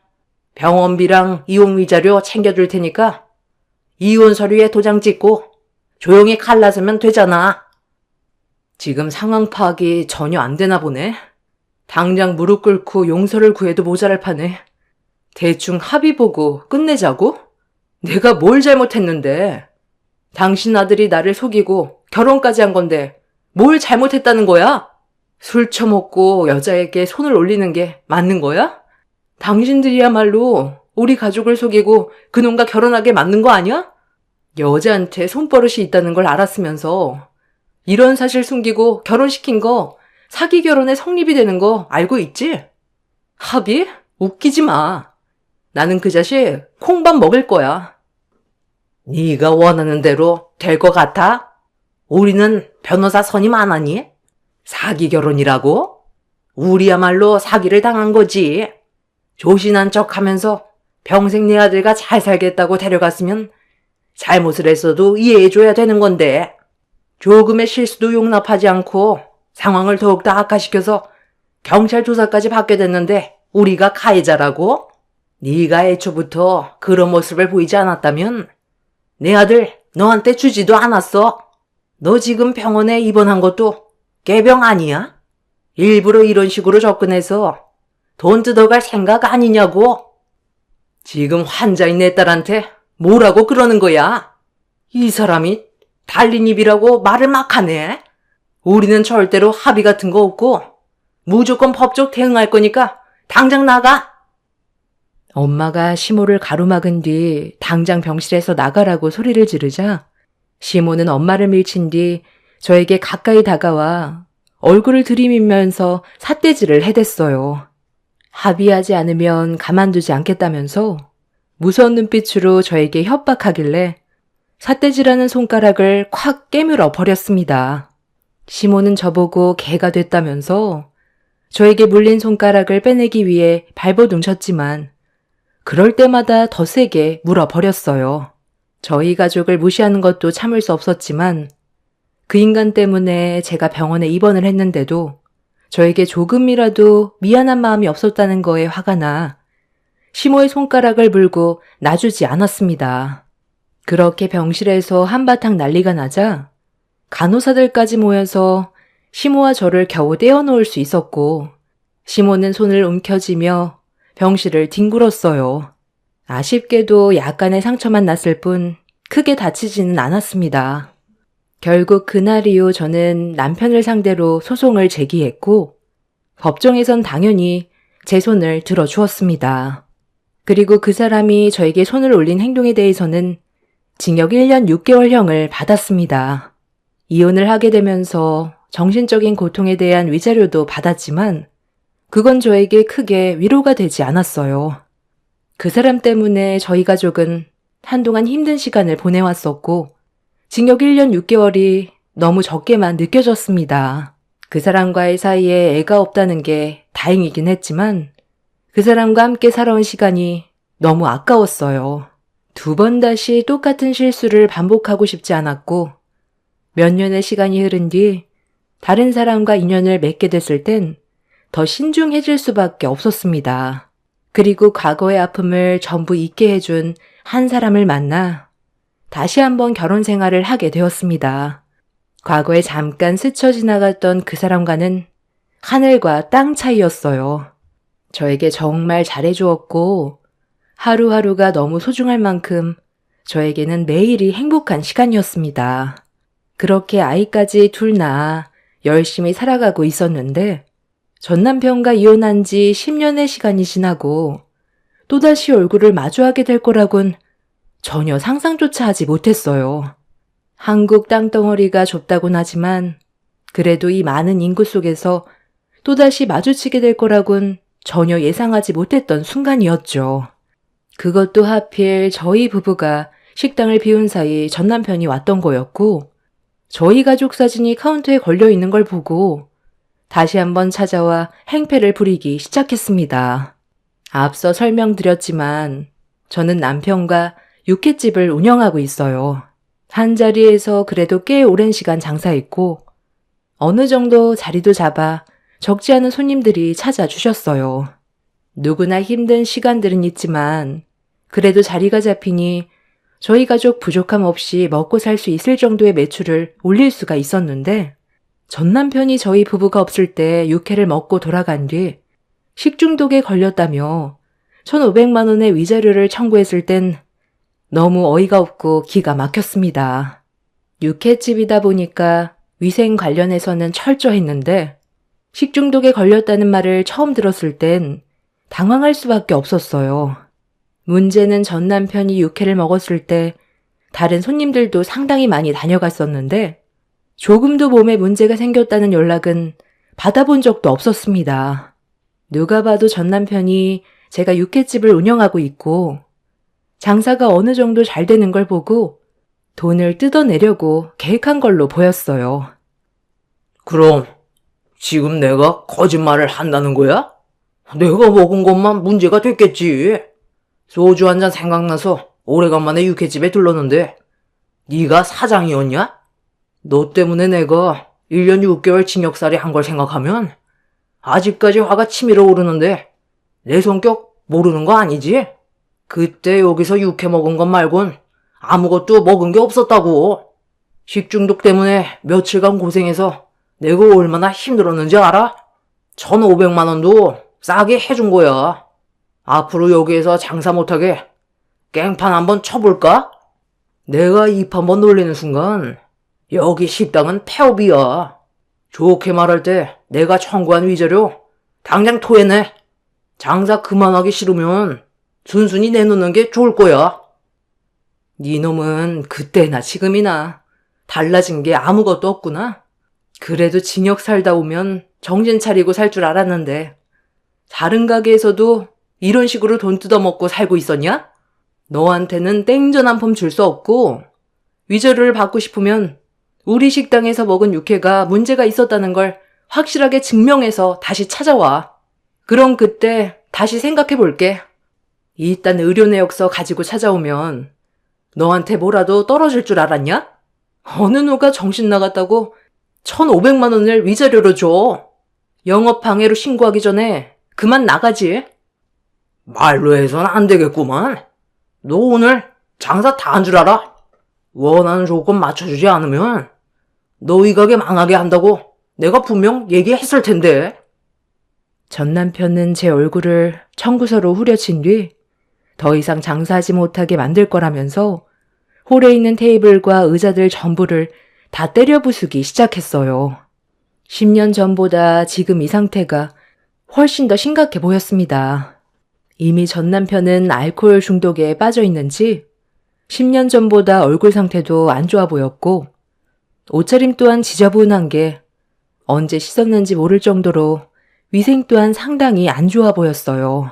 병원비랑 이혼 위자료 챙겨줄 테니까 이혼 서류에 도장 찍고 조용히 갈라서면 되잖아. 지금 상황 파악이 전혀 안 되나 보네. 당장 무릎 꿇고 용서를 구해도 모자랄 판에 대충 합의 보고 끝내자고? 내가 뭘 잘못했는데? 당신 아들이 나를 속이고 결혼까지 한 건데 뭘 잘못했다는 거야? 술 처먹고 여자에게 손을 올리는 게 맞는 거야? 당신들이야말로 우리 가족을 속이고 그놈과 결혼하게 맞는 거 아니야? 여자한테 손버릇이 있다는 걸 알았으면서 이런 사실 숨기고 결혼시킨 거 사기 결혼에 성립이 되는 거 알고 있지? 합의? 웃기지 마. 나는 그 자식 콩밥 먹을 거야. 네가 원하는 대로 될 것 같아? 우리는 변호사 선임 안 하니? 사기 결혼이라고? 우리야말로 사기를 당한 거지. 조신한 척하면서 평생 내 아들과 잘 살겠다고 데려갔으면 잘못을 했어도 이해해줘야 되는 건데 조금의 실수도 용납하지 않고 상황을 더욱더 악화시켜서 경찰 조사까지 받게 됐는데 우리가 가해자라고? 네가 애초부터 그런 모습을 보이지 않았다면 내 아들 너한테 주지도 않았어. 너 지금 병원에 입원한 것도 꾀병 아니야? 일부러 이런 식으로 접근해서 돈 뜯어갈 생각 아니냐고. 지금 환자인 내 딸한테 뭐라고 그러는 거야? 이 사람이 달린 입이라고 말을 막 하네. 우리는 절대로 합의 같은 거 없고 무조건 법적 대응할 거니까 당장 나가. 엄마가 시모를 가로막은 뒤 당장 병실에서 나가라고 소리를 지르자 시모는 엄마를 밀친 뒤 저에게 가까이 다가와 얼굴을 들이밀면서 삿대질을 해댔어요. 합의하지 않으면 가만두지 않겠다면서 무서운 눈빛으로 저에게 협박하길래 삿대질하는 손가락을 콱 깨물어 버렸습니다. 시모는 저보고 개가 됐다면서 저에게 물린 손가락을 빼내기 위해 발버둥 쳤지만 그럴 때마다 더 세게 물어버렸어요. 저희 가족을 무시하는 것도 참을 수 없었지만 그 인간 때문에 제가 병원에 입원을 했는데도 저에게 조금이라도 미안한 마음이 없었다는 거에 화가 나 시모의 손가락을 물고 놔주지 않았습니다. 그렇게 병실에서 한바탕 난리가 나자 간호사들까지 모여서 시모와 저를 겨우 떼어놓을 수 있었고 시모는 손을 움켜쥐며 병실을 뒹굴었어요. 아쉽게도 약간의 상처만 났을 뿐 크게 다치지는 않았습니다. 결국 그날 이후 저는 남편을 상대로 소송을 제기했고 법정에선 당연히 제 손을 들어주었습니다. 그리고 그 사람이 저에게 손을 올린 행동에 대해서는 징역 1년 6개월형을 받았습니다. 이혼을 하게 되면서 정신적인 고통에 대한 위자료도 받았지만 그건 저에게 크게 위로가 되지 않았어요. 그 사람 때문에 저희 가족은 한동안 힘든 시간을 보내왔었고 징역 1년 6개월이 너무 적게만 느껴졌습니다. 그 사람과의 사이에 애가 없다는 게 다행이긴 했지만 그 사람과 함께 살아온 시간이 너무 아까웠어요. 2번 다시 똑같은 실수를 반복하고 싶지 않았고 몇 년의 시간이 흐른 뒤 다른 사람과 인연을 맺게 됐을 땐 더 신중해질 수밖에 없었습니다. 그리고 과거의 아픔을 전부 잊게 해준 한 사람을 만나 다시 한번 결혼 생활을 하게 되었습니다. 과거에 잠깐 스쳐 지나갔던 그 사람과는 하늘과 땅 차이였어요. 저에게 정말 잘해주었고 하루하루가 너무 소중할 만큼 저에게는 매일이 행복한 시간이었습니다. 그렇게 아이까지 둘 낳아 열심히 살아가고 있었는데 전 남편과 이혼한 지 10년의 시간이 지나고 또다시 얼굴을 마주하게 될 거라곤 전혀 상상조차 하지 못했어요. 한국 땅덩어리가 좁다곤 하지만 그래도 이 많은 인구 속에서 또다시 마주치게 될 거라곤 전혀 예상하지 못했던 순간이었죠. 그것도 하필 저희 부부가 식당을 비운 사이 전 남편이 왔던 거였고 저희 가족 사진이 카운터에 걸려 있는 걸 보고 다시 한번 찾아와 행패를 부리기 시작했습니다. 앞서 설명드렸지만 저는 남편과 육회집을 운영하고 있어요. 한 자리에서 그래도 꽤 오랜 시간 장사했고 어느 정도 자리도 잡아 적지 않은 손님들이 찾아주셨어요. 누구나 힘든 시간들은 있지만 그래도 자리가 잡히니 저희 가족 부족함 없이 먹고 살 수 있을 정도의 매출을 올릴 수가 있었는데 전 남편이 저희 부부가 없을 때 육회를 먹고 돌아간 뒤 식중독에 걸렸다며 1,500만 원의 위자료를 청구했을 땐 너무 어이가 없고 기가 막혔습니다. 육회집이다 보니까 위생 관련해서는 철저했는데 식중독에 걸렸다는 말을 처음 들었을 땐 당황할 수밖에 없었어요. 문제는 전 남편이 육회를 먹었을 때 다른 손님들도 상당히 많이 다녀갔었는데 조금도 몸에 문제가 생겼다는 연락은 받아본 적도 없었습니다. 누가 봐도 전 남편이 제가 육회집을 운영하고 있고 장사가 어느 정도 잘 되는 걸 보고 돈을 뜯어내려고 계획한 걸로 보였어요. 그럼 지금 내가 거짓말을 한다는 거야? 내가 먹은 것만 문제가 됐겠지. 소주 한 잔 생각나서 오래간만에 육회집에 들렀는데 네가 사장이었냐? 너 때문에 내가 1년 6개월 징역살이 한 걸 생각하면 아직까지 화가 치밀어 오르는데 내 성격 모르는 거 아니지? 그때 여기서 육회 먹은 것 말곤 아무것도 먹은 게 없었다고. 식중독 때문에 며칠간 고생해서 내가 얼마나 힘들었는지 알아? 1,500만 원도 싸게 해준 거야. 앞으로 여기에서 장사 못하게 깽판 한번 쳐볼까? 내가 입 한번 놀리는 순간 여기 식당은 폐업이야. 좋게 말할 때 내가 청구한 위자료 당장 토해내. 장사 그만하기 싫으면 순순히 내놓는 게 좋을 거야. 네 놈은 그때나 지금이나 달라진 게 아무것도 없구나. 그래도 징역 살다 오면 정신 차리고 살 줄 알았는데 다른 가게에서도 이런 식으로 돈 뜯어먹고 살고 있었냐? 너한테는 땡전 한 푼 줄 수 없고 위자료를 받고 싶으면 우리 식당에서 먹은 육회가 문제가 있었다는 걸 확실하게 증명해서 다시 찾아와. 그럼 그때 다시 생각해 볼게. 일단 의료 내역서 가지고 찾아오면 너한테 뭐라도 떨어질 줄 알았냐? 어느 누가 정신 나갔다고 1,500만 원을 위자료로 줘. 영업 방해로 신고하기 전에 그만 나가지. 말로 해선 안 되겠구만. 너 오늘 장사 다 한 줄 알아? 원하는 조건 맞춰주지 않으면 너희 가게 망하게 한다고 내가 분명 얘기했을 텐데. 전 남편은 제 얼굴을 청구서로 후려친 뒤 더 이상 장사하지 못하게 만들 거라면서 홀에 있는 테이블과 의자들 전부를 다 때려 부수기 시작했어요. 10년 전보다 지금 이 상태가 훨씬 더 심각해 보였습니다. 이미 전 남편은 알코올 중독에 빠져 있는지 10년 전보다 얼굴 상태도 안 좋아 보였고 옷차림 또한 지저분한 게 언제 씻었는지 모를 정도로 위생 또한 상당히 안 좋아 보였어요.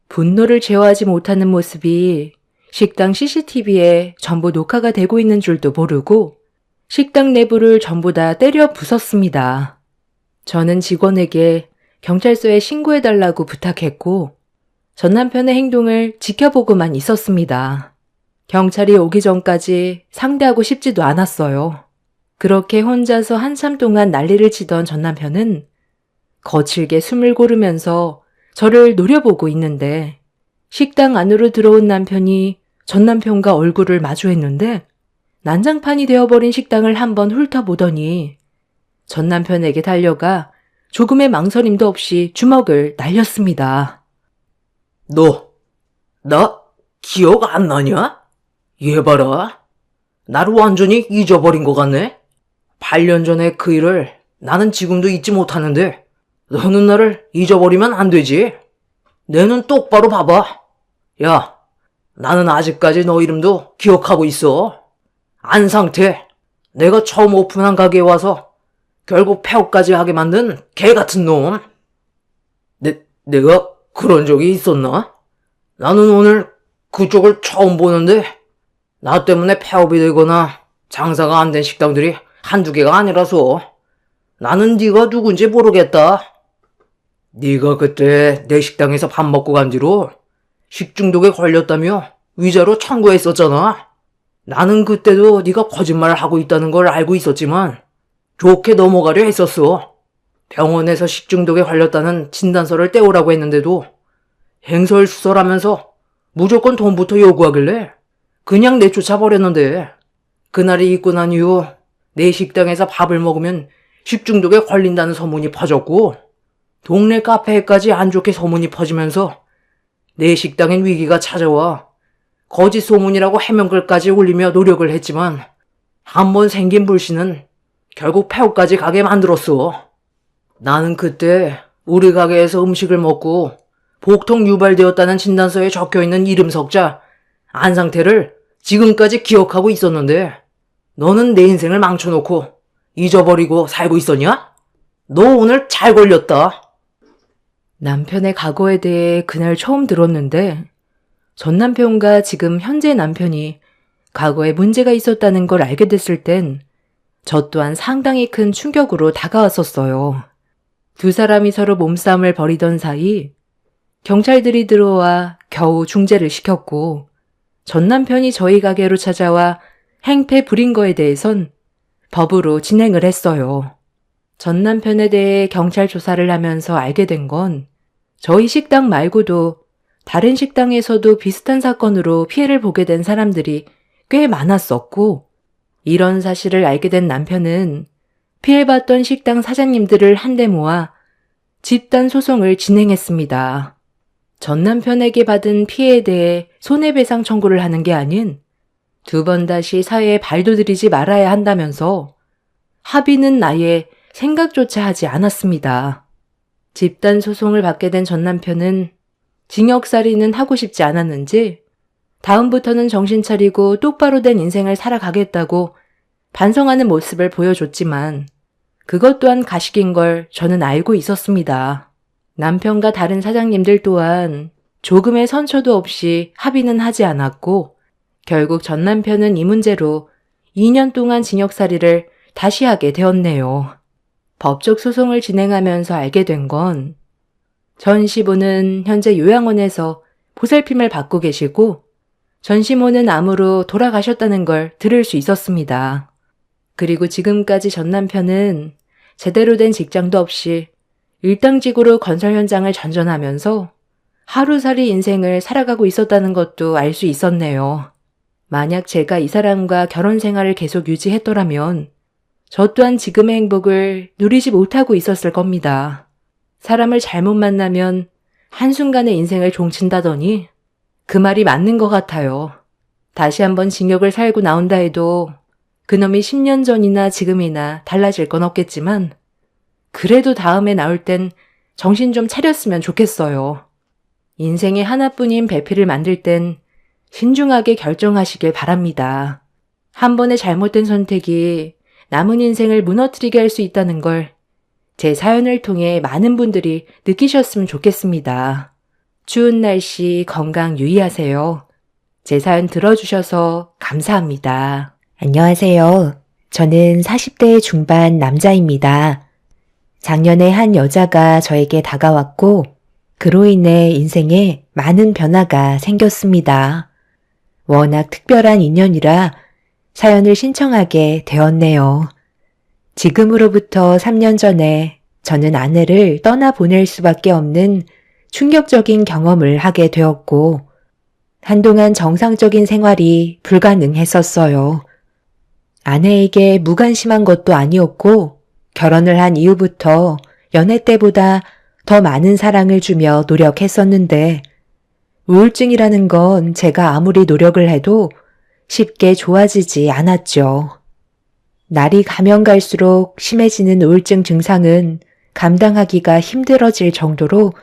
분노를 제어하지 못하는 모습이 식당 CCTV에 전부 녹화가 되고 있는 줄도 모르고 식당 내부를 전부 다 때려 부쉈습니다. 저는 직원에게 경찰서에 신고해달라고 부탁했고 전 남편의 행동을 지켜보고만 있었습니다. 경찰이 오기 전까지 상대하고 싶지도 않았어요. 그렇게 혼자서 한참 동안 난리를 치던 전 남편은 거칠게 숨을 고르면서 저를 노려보고 있는데 식당 안으로 들어온 남편이 전 남편과 얼굴을 마주했는데 난장판이 되어버린 식당을 한번 훑어보더니 전 남편에게 달려가 조금의 망설임도 없이 주먹을 날렸습니다. 나 기억 안 나냐? 얘 봐라. 나를 완전히 잊어버린 것 같네. 8년 전에 그 일을 나는 지금도 잊지 못하는데 너는 나를 잊어버리면 안 되지. 내 눈 똑바로 봐봐. 야, 나는 아직까지 너 이름도 기억하고 있어. 안상태. 내가 처음 오픈한 가게에 와서 결국 폐업까지 하게 만든 개 같은 놈. 내가 그런 적이 있었나? 나는 오늘 그쪽을 처음 보는데 나 때문에 폐업이 되거나 장사가 안 된 식당들이 한두 개가 아니라서 나는 네가 누군지 모르겠다. 네가 그때 내 식당에서 밥 먹고 간 뒤로 식중독에 걸렸다며 위자료 청구했었잖아. 나는 그때도 네가 거짓말을 하고 있다는 걸 알고 있었지만 좋게 넘어가려 했었어. 병원에서 식중독에 걸렸다는 진단서를 떼오라고 했는데도 행설수설하면서 무조건 돈부터 요구하길래 그냥 내쫓아버렸는데 그날이 있고 난 이후 내 식당에서 밥을 먹으면 식중독에 걸린다는 소문이 퍼졌고 동네 카페에까지 안 좋게 소문이 퍼지면서 내 식당엔 위기가 찾아와 거짓 소문이라고 해명글까지 올리며 노력을 했지만 한번 생긴 불씨는 결국 폐업까지 가게 만들었어. 나는 그때 우리 가게에서 음식을 먹고 복통 유발되었다는 진단서에 적혀있는 이름 석자 안상태를 지금까지 기억하고 있었는데 너는 내 인생을 망쳐놓고 잊어버리고 살고 있었냐? 너 오늘 잘 걸렸다. 남편의 과거에 대해 그날 처음 들었는데 전 남편과 지금 현재 남편이 과거에 문제가 있었다는 걸 알게 됐을 땐 저 또한 상당히 큰 충격으로 다가왔었어요. 두 사람이 서로 몸싸움을 벌이던 사이 경찰들이 들어와 겨우 중재를 시켰고 전 남편이 저희 가게로 찾아와 행패 부린 거에 대해선 법으로 진행을 했어요. 전 남편에 대해 경찰 조사를 하면서 알게 된 건 저희 식당 말고도 다른 식당에서도 비슷한 사건으로 피해를 보게 된 사람들이 꽤 많았었고, 이런 사실을 알게 된 남편은 피해봤던 식당 사장님들을 한데 모아 집단 소송을 진행했습니다. 전 남편에게 받은 피해에 대해 손해배상 청구를 하는 게 아닌 두 번 다시 사회에 발도 들이지 말아야 한다면서 합의는 아예 생각조차 하지 않았습니다. 집단 소송을 받게 된 전 남편은 징역살이는 하고 싶지 않았는지 다음부터는 정신 차리고 똑바로 된 인생을 살아가겠다고 반성하는 모습을 보여줬지만 그것 또한 가식인 걸 저는 알고 있었습니다. 남편과 다른 사장님들 또한 조금의 선처도 없이 합의는 하지 않았고 결국 전 남편은 이 문제로 2년 동안 징역살이를 다시 하게 되었네요. 법적 소송을 진행하면서 알게 된 건 전 시부는 현재 요양원에서 보살핌을 받고 계시고 전 시모는 암으로 돌아가셨다는 걸 들을 수 있었습니다. 그리고 지금까지 전 남편은 제대로 된 직장도 없이 일당직으로 건설 현장을 전전하면서 하루살이 인생을 살아가고 있었다는 것도 알 수 있었네요. 만약 제가 이 사람과 결혼 생활을 계속 유지했더라면 저 또한 지금의 행복을 누리지 못하고 있었을 겁니다. 사람을 잘못 만나면 한순간에 인생을 종친다더니 그 말이 맞는 것 같아요. 다시 한번 징역을 살고 나온다 해도 그놈이 10년 전이나 지금이나 달라질 건 없겠지만 그래도 다음에 나올 땐 정신 좀 차렸으면 좋겠어요. 인생에 하나뿐인 배필을 만들 땐 신중하게 결정하시길 바랍니다. 한 번의 잘못된 선택이 남은 인생을 무너뜨리게 할 수 있다는 걸 제 사연을 통해 많은 분들이 느끼셨으면 좋겠습니다. 추운 날씨 건강 유의하세요. 제 사연 들어주셔서 감사합니다. 안녕하세요. 저는 40대 중반 남자입니다. 작년에 한 여자가 저에게 다가왔고 그로 인해 인생에 많은 변화가 생겼습니다. 워낙 특별한 인연이라 사연을 신청하게 되었네요. 지금으로부터 3년 전에 저는 아내를 떠나보낼 수밖에 없는 충격적인 경험을 하게 되었고 한동안 정상적인 생활이 불가능했었어요. 아내에게 무관심한 것도 아니었고 결혼을 한 이후부터 연애 때보다 더 많은 사랑을 주며 노력했었는데 우울증이라는 건 제가 아무리 노력을 해도 쉽게 좋아지지 않았죠. 날이 가면 갈수록 심해지는 우울증 증상은 감당하기가 힘들어질 정도로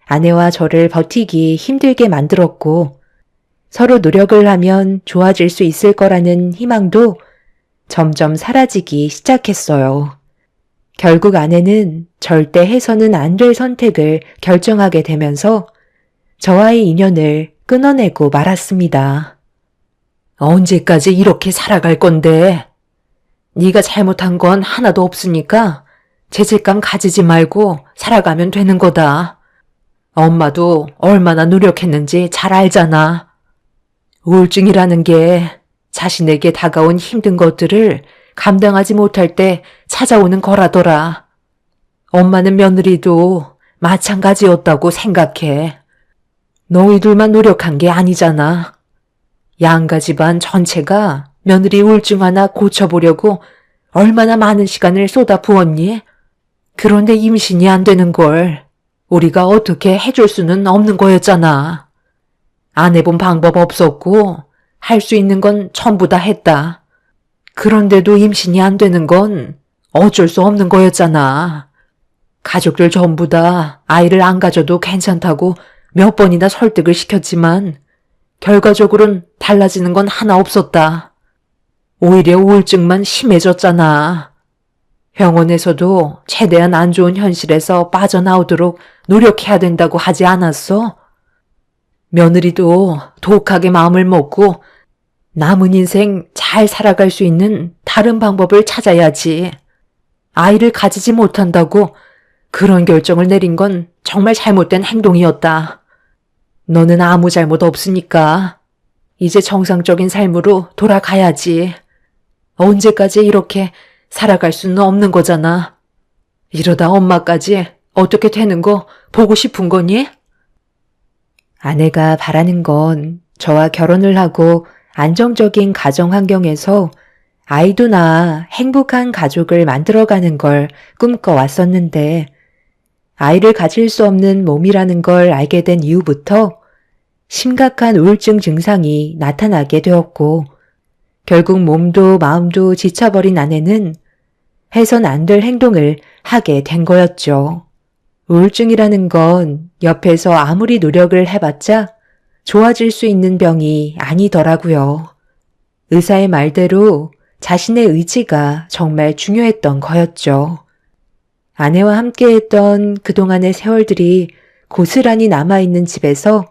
아내와 저를 버티기 힘들게 만들었고 서로 노력을 하면 좋아질 수 있을 거라는 희망도 점점 사라지기 시작했어요. 결국 아내는 절대 해서는 안 될 선택을 결정하게 되면서 저와의 인연을 끊어내고 말았습니다. 언제까지 이렇게 살아갈 건데? 네가 잘못한 건 하나도 없으니까 죄책감 가지지 말고 살아가면 되는 거다. 엄마도 얼마나 노력했는지 잘 알잖아. 우울증이라는 게 자신에게 다가온 힘든 것들을 감당하지 못할 때 찾아오는 거라더라. 엄마는 며느리도 마찬가지였다고 생각해. 너희들만 노력한 게 아니잖아. 양가 집안 전체가 며느리 우울증 하나 고쳐보려고 얼마나 많은 시간을 쏟아 부었니? 그런데 임신이 안 되는 걸 우리가 어떻게 해줄 수는 없는 거였잖아. 안 해본 방법 없었고 할 수 있는 건 전부 다 했다. 그런데도 임신이 안 되는 건 어쩔 수 없는 거였잖아. 가족들 전부 다 아이를 안 가져도 괜찮다고 몇 번이나 설득을 시켰지만 결과적으로는 달라지는 건 하나 없었다. 오히려 우울증만 심해졌잖아. 병원에서도 최대한 안 좋은 현실에서 빠져나오도록 노력해야 된다고 하지 않았어? 며느리도 독하게 마음을 먹고 남은 인생 잘 살아갈 수 있는 다른 방법을 찾아야지. 아이를 가지지 못한다고 그런 결정을 내린 건 정말 잘못된 행동이었다. 너는 아무 잘못 없으니까 이제 정상적인 삶으로 돌아가야지. 언제까지 이렇게 살아갈 수는 없는 거잖아. 이러다 엄마까지 어떻게 되는 거 보고 싶은 거니? 아내가 바라는 건 저와 결혼을 하고 안정적인 가정 환경에서 아이도 낳아 행복한 가족을 만들어가는 걸 꿈꿔왔었는데 아이를 가질 수 없는 몸이라는 걸 알게 된 이후부터 심각한 우울증 증상이 나타나게 되었고 결국 몸도 마음도 지쳐버린 아내는 해선 안 될 행동을 하게 된 거였죠. 우울증이라는 건 옆에서 아무리 노력을 해봤자 좋아질 수 있는 병이 아니더라고요. 의사의 말대로 자신의 의지가 정말 중요했던 거였죠. 아내와 함께했던 그동안의 세월들이 고스란히 남아있는 집에서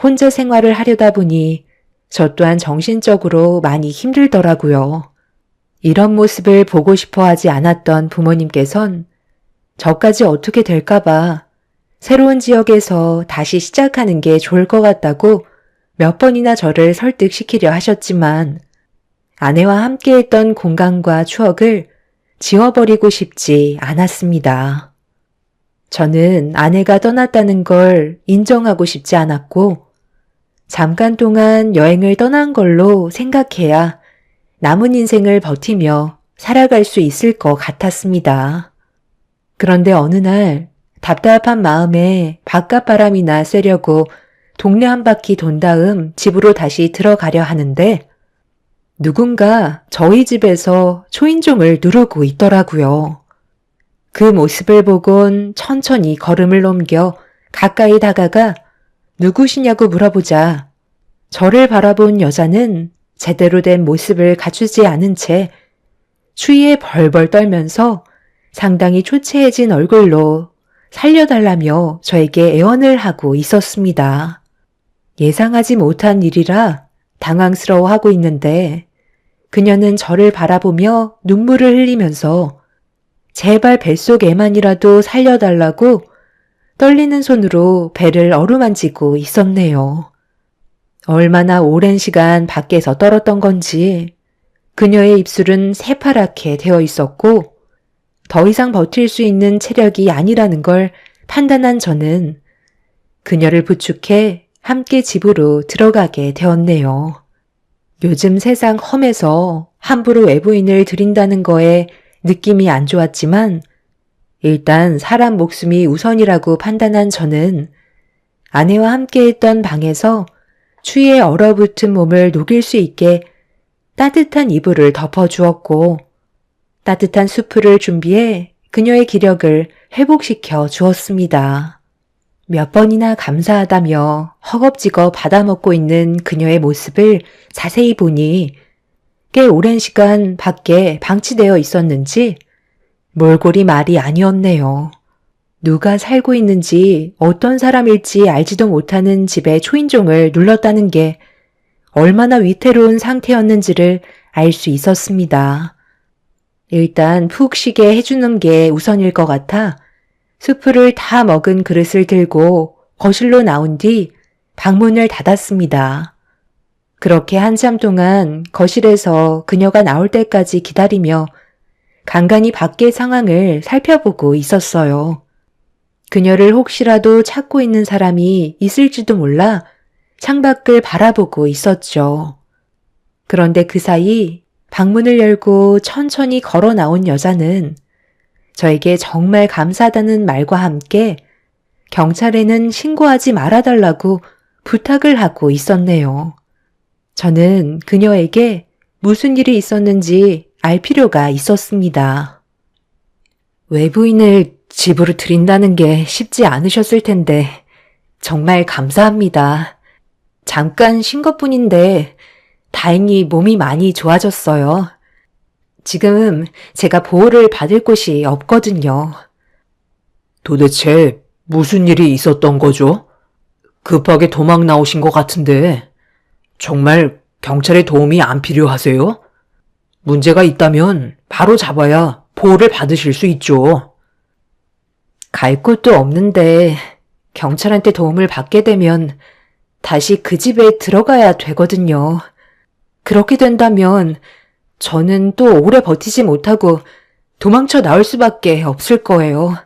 혼자 생활을 하려다 보니 저 또한 정신적으로 많이 힘들더라고요. 이런 모습을 보고 싶어 하지 않았던 부모님께선 저까지 어떻게 될까봐 새로운 지역에서 다시 시작하는 게 좋을 것 같다고 몇 번이나 저를 설득시키려 하셨지만 아내와 함께했던 공간과 추억을 지워버리고 싶지 않았습니다. 저는 아내가 떠났다는 걸 인정하고 싶지 않았고 잠깐 동안 여행을 떠난 걸로 생각해야 남은 인생을 버티며 살아갈 수 있을 것 같았습니다. 그런데 어느 날 답답한 마음에 바깥 바람이나 쐬려고 동네 한 바퀴 돈 다음 집으로 다시 들어가려 하는데 누군가 저희 집에서 초인종을 누르고 있더라고요. 그 모습을 보곤 천천히 걸음을 넘겨 가까이 다가가 누구시냐고 물어보자 저를 바라본 여자는 제대로 된 모습을 갖추지 않은 채 추위에 벌벌 떨면서 상당히 초췌해진 얼굴로 살려달라며 저에게 애원을 하고 있었습니다. 예상하지 못한 일이라 당황스러워하고 있는데 그녀는 저를 바라보며 눈물을 흘리면서 제발 뱃속에만이라도 살려달라고 떨리는 손으로 배를 어루만지고 있었네요. 얼마나 오랜 시간 밖에서 떨었던 건지 그녀의 입술은 새파랗게 되어 있었고 더 이상 버틸 수 있는 체력이 아니라는 걸 판단한 저는 그녀를 부축해 함께 집으로 들어가게 되었네요. 요즘 세상 험해서 함부로 외부인을 들인다는 거에 느낌이 안 좋았지만 일단 사람 목숨이 우선이라고 판단한 저는 아내와 함께했던 방에서 추위에 얼어붙은 몸을 녹일 수 있게 따뜻한 이불을 덮어주었고 따뜻한 수프를 준비해 그녀의 기력을 회복시켜 주었습니다. 몇 번이나 감사하다며 허겁지겁 받아먹고 있는 그녀의 모습을 자세히 보니 꽤 오랜 시간 밖에 방치되어 있었는지 몰골이 말이 아니었네요. 누가 살고 있는지 어떤 사람일지 알지도 못하는 집의 초인종을 눌렀다는 게 얼마나 위태로운 상태였는지를 알 수 있었습니다. 일단 푹 쉬게 해주는 게 우선일 것 같아 수프를 다 먹은 그릇을 들고 거실로 나온 뒤 방문을 닫았습니다. 그렇게 한참 동안 거실에서 그녀가 나올 때까지 기다리며 간간히 밖의 상황을 살펴보고 있었어요. 그녀를 혹시라도 찾고 있는 사람이 있을지도 몰라 창밖을 바라보고 있었죠. 그런데 그 사이 방문을 열고 천천히 걸어 나온 여자는 저에게 정말 감사하다는 말과 함께 경찰에는 신고하지 말아달라고 부탁을 하고 있었네요. 저는 그녀에게 무슨 일이 있었는지 알 필요가 있었습니다. 외부인을 집으로 들인다는 게 쉽지 않으셨을 텐데 정말 감사합니다. 잠깐 쉰 것뿐인데 다행히 몸이 많이 좋아졌어요. 지금 제가 보호를 받을 곳이 없거든요. 도대체 무슨 일이 있었던 거죠? 급하게 도망 나오신 것 같은데 정말 경찰의 도움이 안 필요하세요? 문제가 있다면 바로 잡아야 보호를 받으실 수 있죠. 갈 곳도 없는데 경찰한테 도움을 받게 되면 다시 그 집에 들어가야 되거든요. 그렇게 된다면 저는 또 오래 버티지 못하고 도망쳐 나올 수밖에 없을 거예요.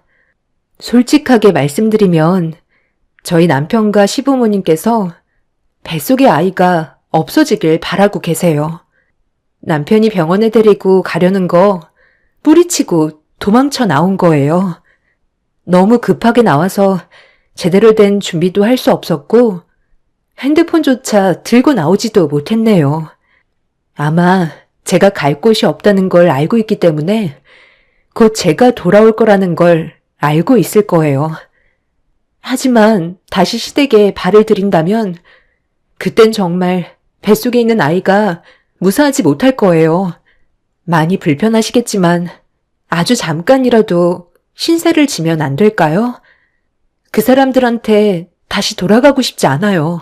솔직하게 말씀드리면 저희 남편과 시부모님께서 뱃속의 아이가 없어지길 바라고 계세요. 남편이 병원에 데리고 가려는 거 뿌리치고 도망쳐 나온 거예요. 너무 급하게 나와서 제대로 된 준비도 할 수 없었고 핸드폰조차 들고 나오지도 못했네요. 아마 제가 갈 곳이 없다는 걸 알고 있기 때문에 곧 제가 돌아올 거라는 걸 알고 있을 거예요. 하지만 다시 시댁에 발을 들인다면 그땐 정말 뱃속에 있는 아이가 무사하지 못할 거예요. 많이 불편하시겠지만 아주 잠깐이라도 신세를 지면 안 될까요? 그 사람들한테 다시 돌아가고 싶지 않아요.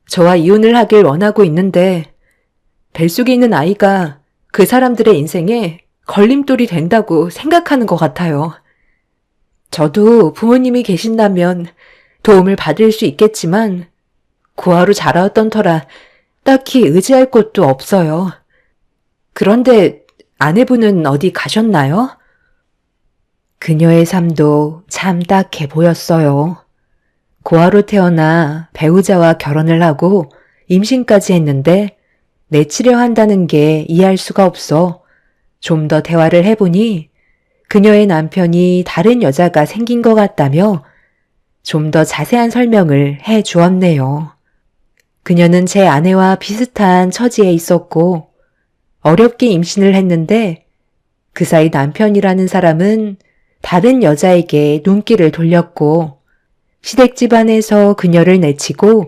저와 이혼을 하길 원하고 있는데 뱃속에 있는 아이가 그 사람들의 인생에 걸림돌이 된다고 생각하는 것 같아요. 저도 부모님이 계신다면 도움을 받을 수 있겠지만 고아로 자라왔던 터라 딱히 의지할 곳도 없어요. 그런데 아내분은 어디 가셨나요? 그녀의 삶도 참 딱해 보였어요. 고아로 태어나 배우자와 결혼을 하고 임신까지 했는데 내치려 한다는 게 이해할 수가 없어 좀 더 대화를 해보니 그녀의 남편이 다른 여자가 생긴 것 같다며 좀 더 자세한 설명을 해 주었네요. 그녀는 제 아내와 비슷한 처지에 있었고 어렵게 임신을 했는데 그 사이 남편이라는 사람은 다른 여자에게 눈길을 돌렸고 시댁 집안에서 그녀를 내치고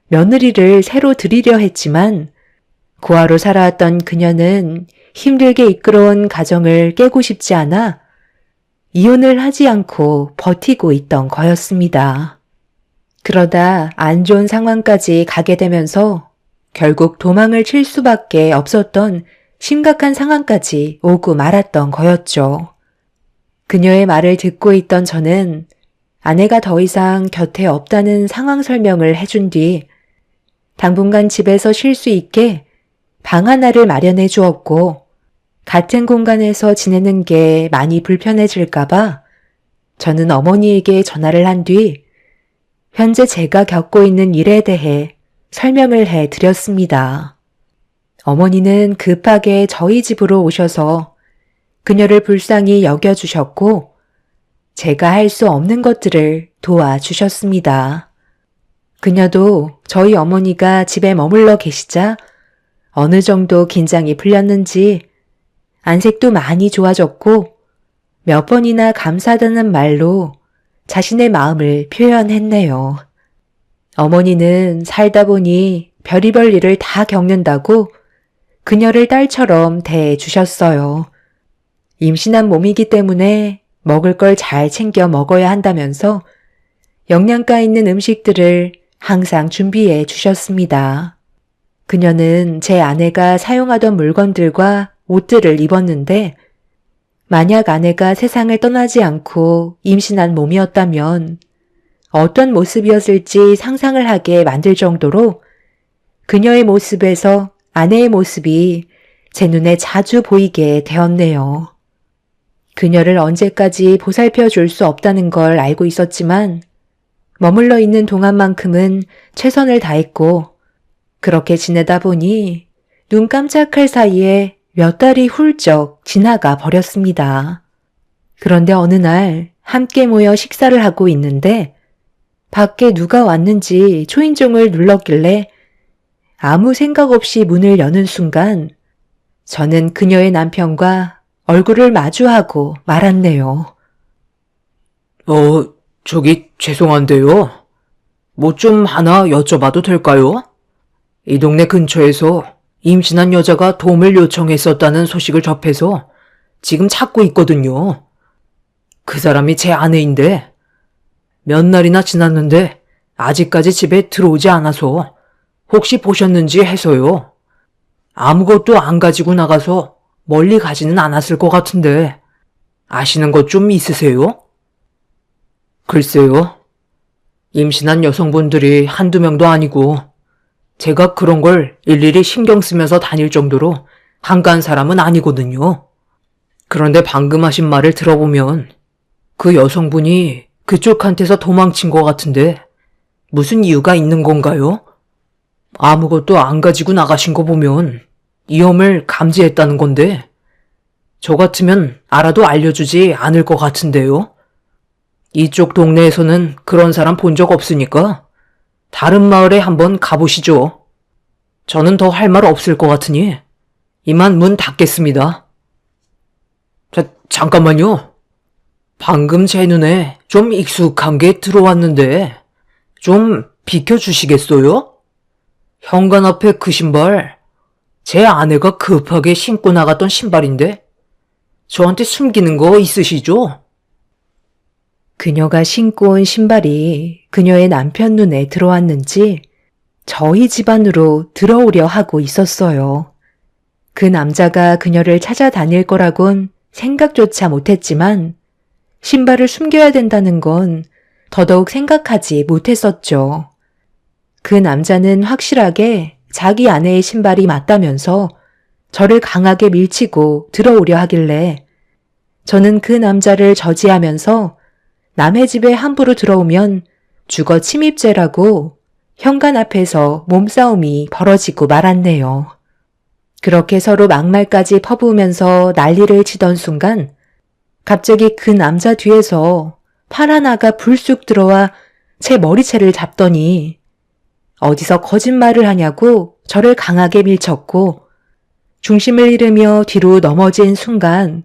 며느리를 새로 들이려 했지만 고아로 살아왔던 그녀는 힘들게 이끌어온 가정을 깨고 싶지 않아 이혼을 하지 않고 버티고 있던 거였습니다. 그러다 안 좋은 상황까지 가게 되면서 결국 도망을 칠 수밖에 없었던 심각한 상황까지 오고 말았던 거였죠. 그녀의 말을 듣고 있던 저는 아내가 더 이상 곁에 없다는 상황 설명을 해준 뒤 당분간 집에서 쉴 수 있게 방 하나를 마련해 주었고 같은 공간에서 지내는 게 많이 불편해질까봐 저는 어머니에게 전화를 한 뒤 현재 제가 겪고 있는 일에 대해 설명을 해 드렸습니다. 어머니는 급하게 저희 집으로 오셔서 그녀를 불쌍히 여겨주셨고 제가 할 수 없는 것들을 도와주셨습니다. 그녀도 저희 어머니가 집에 머물러 계시자 어느 정도 긴장이 풀렸는지 안색도 많이 좋아졌고 몇 번이나 감사하다는 말로 자신의 마음을 표현했네요. 어머니는 살다 보니 별의별 일을 다 겪는다고 그녀를 딸처럼 대해주셨어요. 임신한 몸이기 때문에 먹을 걸 잘 챙겨 먹어야 한다면서 영양가 있는 음식들을 항상 준비해 주셨습니다. 그녀는 제 아내가 사용하던 물건들과 옷들을 입었는데 만약 아내가 세상을 떠나지 않고 임신한 몸이었다면 어떤 모습이었을지 상상을 하게 만들 정도로 그녀의 모습에서 아내의 모습이 제 눈에 자주 보이게 되었네요. 그녀를 언제까지 보살펴 줄 수 없다는 걸 알고 있었지만 머물러 있는 동안만큼은 최선을 다했고 그렇게 지내다 보니 눈 깜짝할 사이에 몇 달이 훌쩍 지나가 버렸습니다. 그런데 어느 날 함께 모여 식사를 하고 있는데 밖에 누가 왔는지 초인종을 눌렀길래 아무 생각 없이 문을 여는 순간 저는 그녀의 남편과 얼굴을 마주하고 말았네요. 저기 죄송한데요. 뭐 좀 하나 여쭤봐도 될까요? 이 동네 근처에서 임신한 여자가 도움을 요청했었다는 소식을 접해서 지금 찾고 있거든요. 그 사람이 제 아내인데 몇 날이나 지났는데 아직까지 집에 들어오지 않아서 혹시 보셨는지 해서요. 아무것도 안 가지고 나가서 멀리 가지는 않았을 것 같은데 아시는 것 좀 있으세요? 글쎄요. 임신한 여성분들이 한두 명도 아니고 제가 그런 걸 일일이 신경 쓰면서 다닐 정도로 한가한 사람은 아니거든요. 그런데 방금 하신 말을 들어보면 그 여성분이 그쪽한테서 도망친 것 같은데 무슨 이유가 있는 건가요? 아무것도 안 가지고 나가신 거 보면 위험을 감지했다는 건데, 저 같으면 알아도 알려주지 않을 것 같은데요? 이쪽 동네에서는 그런 사람 본 적 없으니까 다른 마을에 한번 가보시죠. 저는 더 할 말 없을 것 같으니 이만 문 닫겠습니다. 잠깐만요. 방금 제 눈에 좀 익숙한 게 들어왔는데 좀 비켜주시겠어요? 현관 앞에 그 신발, 제 아내가 급하게 신고 나갔던 신발인데 저한테 숨기는 거 있으시죠? 그녀가 신고 온 신발이 그녀의 남편 눈에 들어왔는지 저희 집 안으로 들어오려 하고 있었어요. 그 남자가 그녀를 찾아다닐 거라곤 생각조차 못했지만 신발을 숨겨야 된다는 건 더더욱 생각하지 못했었죠. 그 남자는 확실하게 자기 아내의 신발이 맞다면서 저를 강하게 밀치고 들어오려 하길래 저는 그 남자를 저지하면서 남의 집에 함부로 들어오면 주거 침입죄라고 현관 앞에서 몸싸움이 벌어지고 말았네요. 그렇게 서로 막말까지 퍼부으면서 난리를 치던 순간 갑자기 그 남자 뒤에서 팔 하나가 불쑥 들어와 제 머리채를 잡더니 어디서 거짓말을 하냐고 저를 강하게 밀쳤고 중심을 잃으며 뒤로 넘어진 순간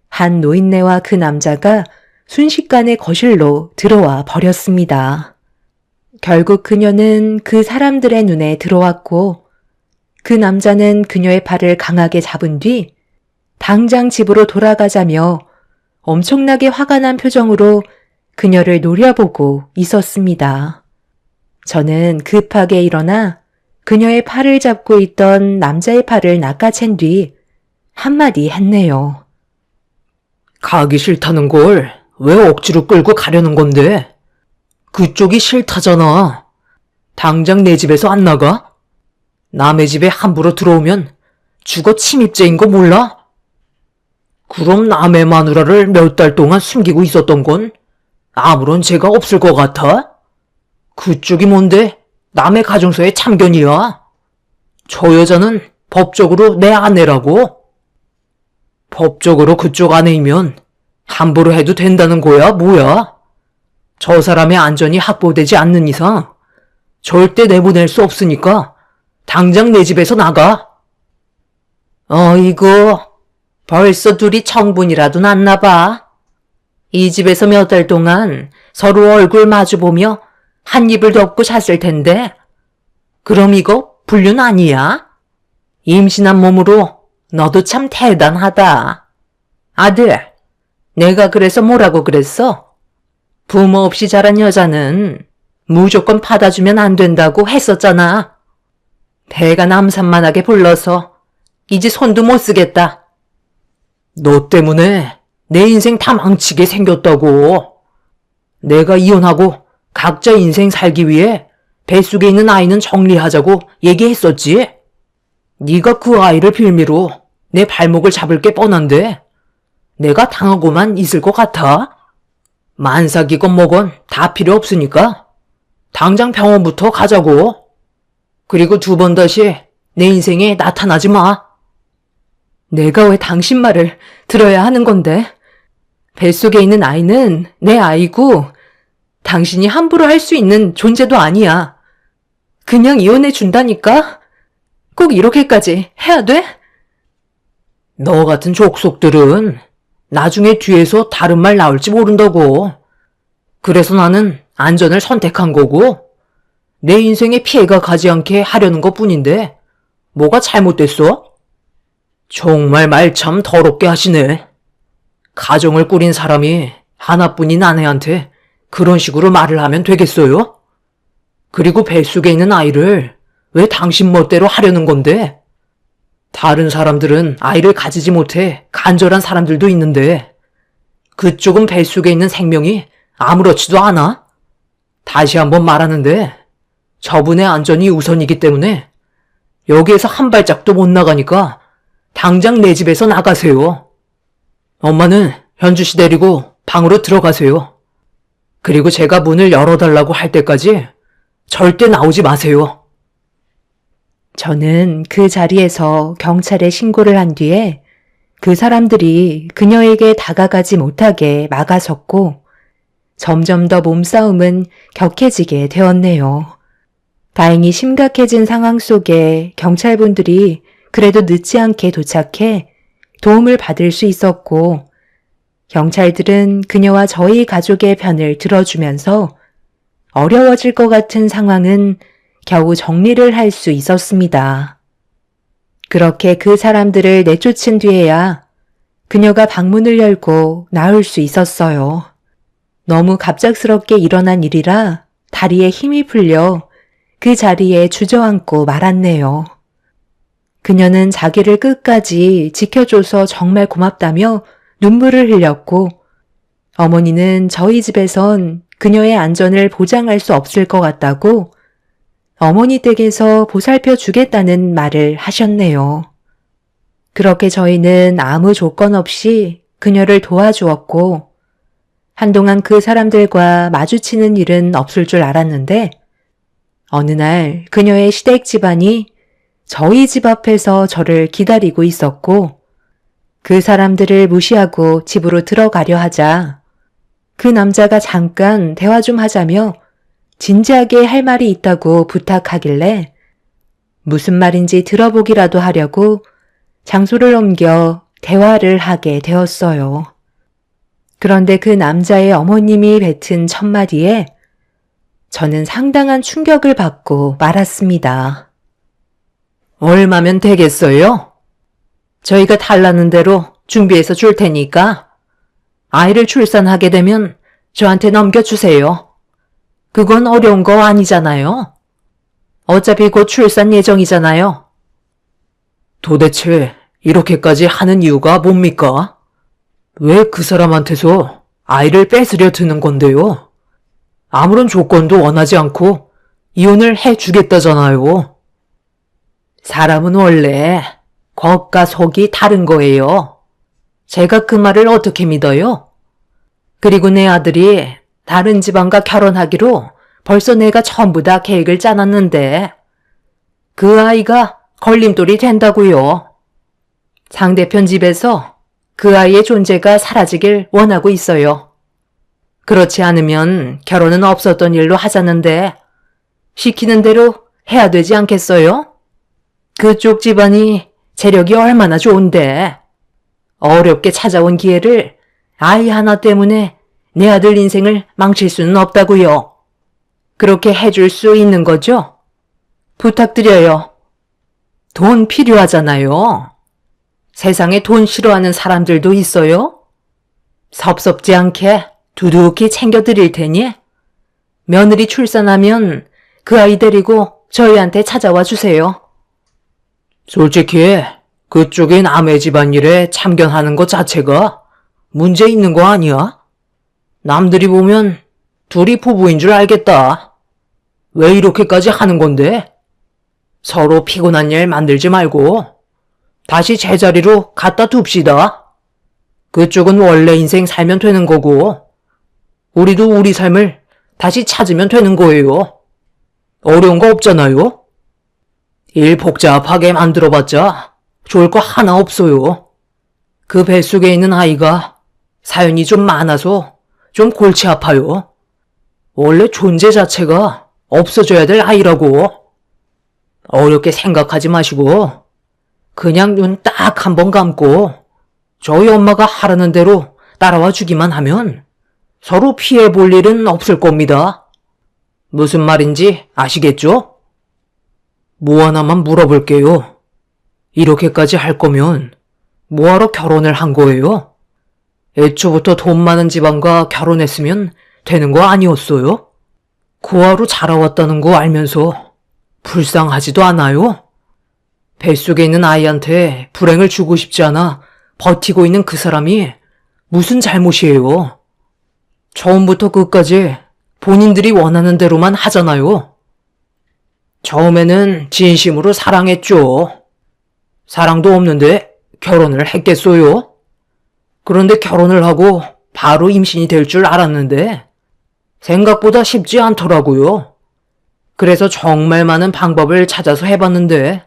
한 노인네와 그 남자가 순식간에 거실로 들어와 버렸습니다. 결국 그녀는 그 사람들의 눈에 들어왔고 그 남자는 그녀의 팔을 강하게 잡은 뒤 당장 집으로 돌아가자며 엄청나게 화가 난 표정으로 그녀를 노려보고 있었습니다. 저는 급하게 일어나 그녀의 팔을 잡고 있던 남자의 팔을 낚아챈 뒤 한마디 했네요. 가기 싫다는 걸 왜 억지로 끌고 가려는 건데? 그쪽이 싫다잖아. 당장 내 집에서 안 나가? 남의 집에 함부로 들어오면 주거 침입죄인 거 몰라? 그럼 남의 마누라를 몇 달 동안 숨기고 있었던 건 아무런 죄가 없을 것 같아? 그쪽이 뭔데 남의 가정서에 참견이야? 저 여자는 법적으로 내 아내라고? 법적으로 그쪽 아내이면 함부로 해도 된다는 거야, 뭐야? 저 사람의 안전이 확보되지 않는 이상 절대 내보낼 수 없으니까 당장 내 집에서 나가. 어이구, 벌써 둘이 청분이라도 났나 봐. 이 집에서 몇 달 동안 서로 얼굴 마주보며 한 입을 덮고 잤을 텐데 그럼 이거 불륜 아니야? 임신한 몸으로 너도 참 대단하다. 아들, 내가 그래서 뭐라고 그랬어? 부모 없이 자란 여자는 무조건 받아주면 안 된다고 했었잖아. 배가 남산만하게 불러서 이제 손도 못 쓰겠다. 너 때문에 내 인생 다 망치게 생겼다고. 내가 이혼하고 각자 인생 살기 위해 뱃속에 있는 아이는 정리하자고 얘기했었지. 네가 그 아이를 빌미로 내 발목을 잡을 게 뻔한데 내가 당하고만 있을 것 같아? 만삭이건 뭐건 다 필요 없으니까 당장 병원부터 가자고. 그리고 두 번 다시 내 인생에 나타나지 마. 내가 왜 당신 말을 들어야 하는 건데? 뱃속에 있는 아이는 내 아이고 당신이 함부로 할 수 있는 존재도 아니야. 그냥 이혼해 준다니까? 꼭 이렇게까지 해야 돼? 너 같은 족속들은 나중에 뒤에서 다른 말 나올지 모른다고. 그래서 나는 안전을 선택한 거고 내 인생에 피해가 가지 않게 하려는 것뿐인데 뭐가 잘못됐어? 정말 말 참 더럽게 하시네. 가정을 꾸린 사람이 하나뿐인 아내한테 그런 식으로 말을 하면 되겠어요? 그리고 뱃속에 있는 아이를 왜 당신 멋대로 하려는 건데? 다른 사람들은 아이를 가지지 못해 간절한 사람들도 있는데 그쪽은 뱃속에 있는 생명이 아무렇지도 않아? 다시 한번 말하는데 저분의 안전이 우선이기 때문에 여기에서 한 발짝도 못 나가니까 당장 내 집에서 나가세요. 엄마는 현주 씨 데리고 방으로 들어가세요. 그리고 제가 문을 열어달라고 할 때까지 절대 나오지 마세요. 저는 그 자리에서 경찰에 신고를 한 뒤에 그 사람들이 그녀에게 다가가지 못하게 막아섰고 점점 더 몸싸움은 격해지게 되었네요. 다행히 심각해진 상황 속에 경찰분들이 그래도 늦지 않게 도착해 도움을 받을 수 있었고 경찰들은 그녀와 저희 가족의 편을 들어주면서 어려워질 것 같은 상황은 겨우 정리를 할 수 있었습니다. 그렇게 그 사람들을 내쫓은 뒤에야 그녀가 방문을 열고 나올 수 있었어요. 너무 갑작스럽게 일어난 일이라 다리에 힘이 풀려 그 자리에 주저앉고 말았네요. 그녀는 자기를 끝까지 지켜줘서 정말 고맙다며 눈물을 흘렸고 어머니는 저희 집에선 그녀의 안전을 보장할 수 없을 것 같다고 어머니 댁에서 보살펴 주겠다는 말을 하셨네요. 그렇게 저희는 아무 조건 없이 그녀를 도와주었고 한동안 그 사람들과 마주치는 일은 없을 줄 알았는데 어느 날 그녀의 시댁 집안이 저희 집 앞에서 저를 기다리고 있었고 그 사람들을 무시하고 집으로 들어가려 하자 그 남자가 잠깐 대화 좀 하자며 진지하게 할 말이 있다고 부탁하길래 무슨 말인지 들어보기라도 하려고 장소를 옮겨 대화를 하게 되었어요. 그런데 그 남자의 어머님이 뱉은 첫마디에 저는 상당한 충격을 받고 말았습니다. 얼마면 되겠어요? 저희가 달라는 대로 준비해서 줄 테니까 아이를 출산하게 되면 저한테 넘겨주세요. 그건 어려운 거 아니잖아요. 어차피 곧 출산 예정이잖아요. 도대체 이렇게까지 하는 이유가 뭡니까? 왜 그 사람한테서 아이를 뺏으려 드는 건데요? 아무런 조건도 원하지 않고 이혼을 해주겠다잖아요. 사람은 원래 겉과 속이 다른 거예요. 제가 그 말을 어떻게 믿어요? 그리고 내 아들이 다른 집안과 결혼하기로 벌써 내가 전부 다 계획을 짜놨는데 그 아이가 걸림돌이 된다고요. 상대편 집에서 그 아이의 존재가 사라지길 원하고 있어요. 그렇지 않으면 결혼은 없었던 일로 하자는데 시키는 대로 해야 되지 않겠어요? 그쪽 집안이 재력이 얼마나 좋은데 어렵게 찾아온 기회를 아이 하나 때문에 내 아들 인생을 망칠 수는 없다고요. 그렇게 해줄 수 있는 거죠? 부탁드려요. 돈 필요하잖아요. 세상에 돈 싫어하는 사람들도 있어요. 섭섭지 않게 두둑히 챙겨드릴 테니 며느리 출산하면 그 아이 데리고 저희한테 찾아와 주세요. 솔직히 그쪽의 남의 집안일에 참견하는 것 자체가 문제 있는 거 아니야? 남들이 보면 둘이 부부인 줄 알겠다. 왜 이렇게까지 하는 건데? 서로 피곤한 일 만들지 말고 다시 제자리로 갖다 둡시다. 그쪽은 원래 인생 살면 되는 거고 우리도 우리 삶을 다시 찾으면 되는 거예요. 어려운 거 없잖아요. 일 복잡하게 만들어봤자 좋을 거 하나 없어요. 그 뱃속에 있는 아이가 사연이 좀 많아서 좀 골치 아파요. 원래 존재 자체가 없어져야 될 아이라고. 어렵게 생각하지 마시고 그냥 눈 딱 한 번 감고 저희 엄마가 하라는 대로 따라와 주기만 하면 서로 피해 볼 일은 없을 겁니다. 무슨 말인지 아시겠죠? 뭐 하나만 물어볼게요. 이렇게까지 할 거면 뭐하러 결혼을 한 거예요? 애초부터 돈 많은 집안과 결혼했으면 되는 거 아니었어요? 고아로 자라왔다는 거 알면서 불쌍하지도 않아요? 뱃속에 있는 아이한테 불행을 주고 싶지 않아 버티고 있는 그 사람이 무슨 잘못이에요? 처음부터 끝까지 본인들이 원하는 대로만 하잖아요. 처음에는 진심으로 사랑했죠. 사랑도 없는데 결혼을 했겠어요? 그런데 결혼을 하고 바로 임신이 될 줄 알았는데 생각보다 쉽지 않더라고요. 그래서 정말 많은 방법을 찾아서 해봤는데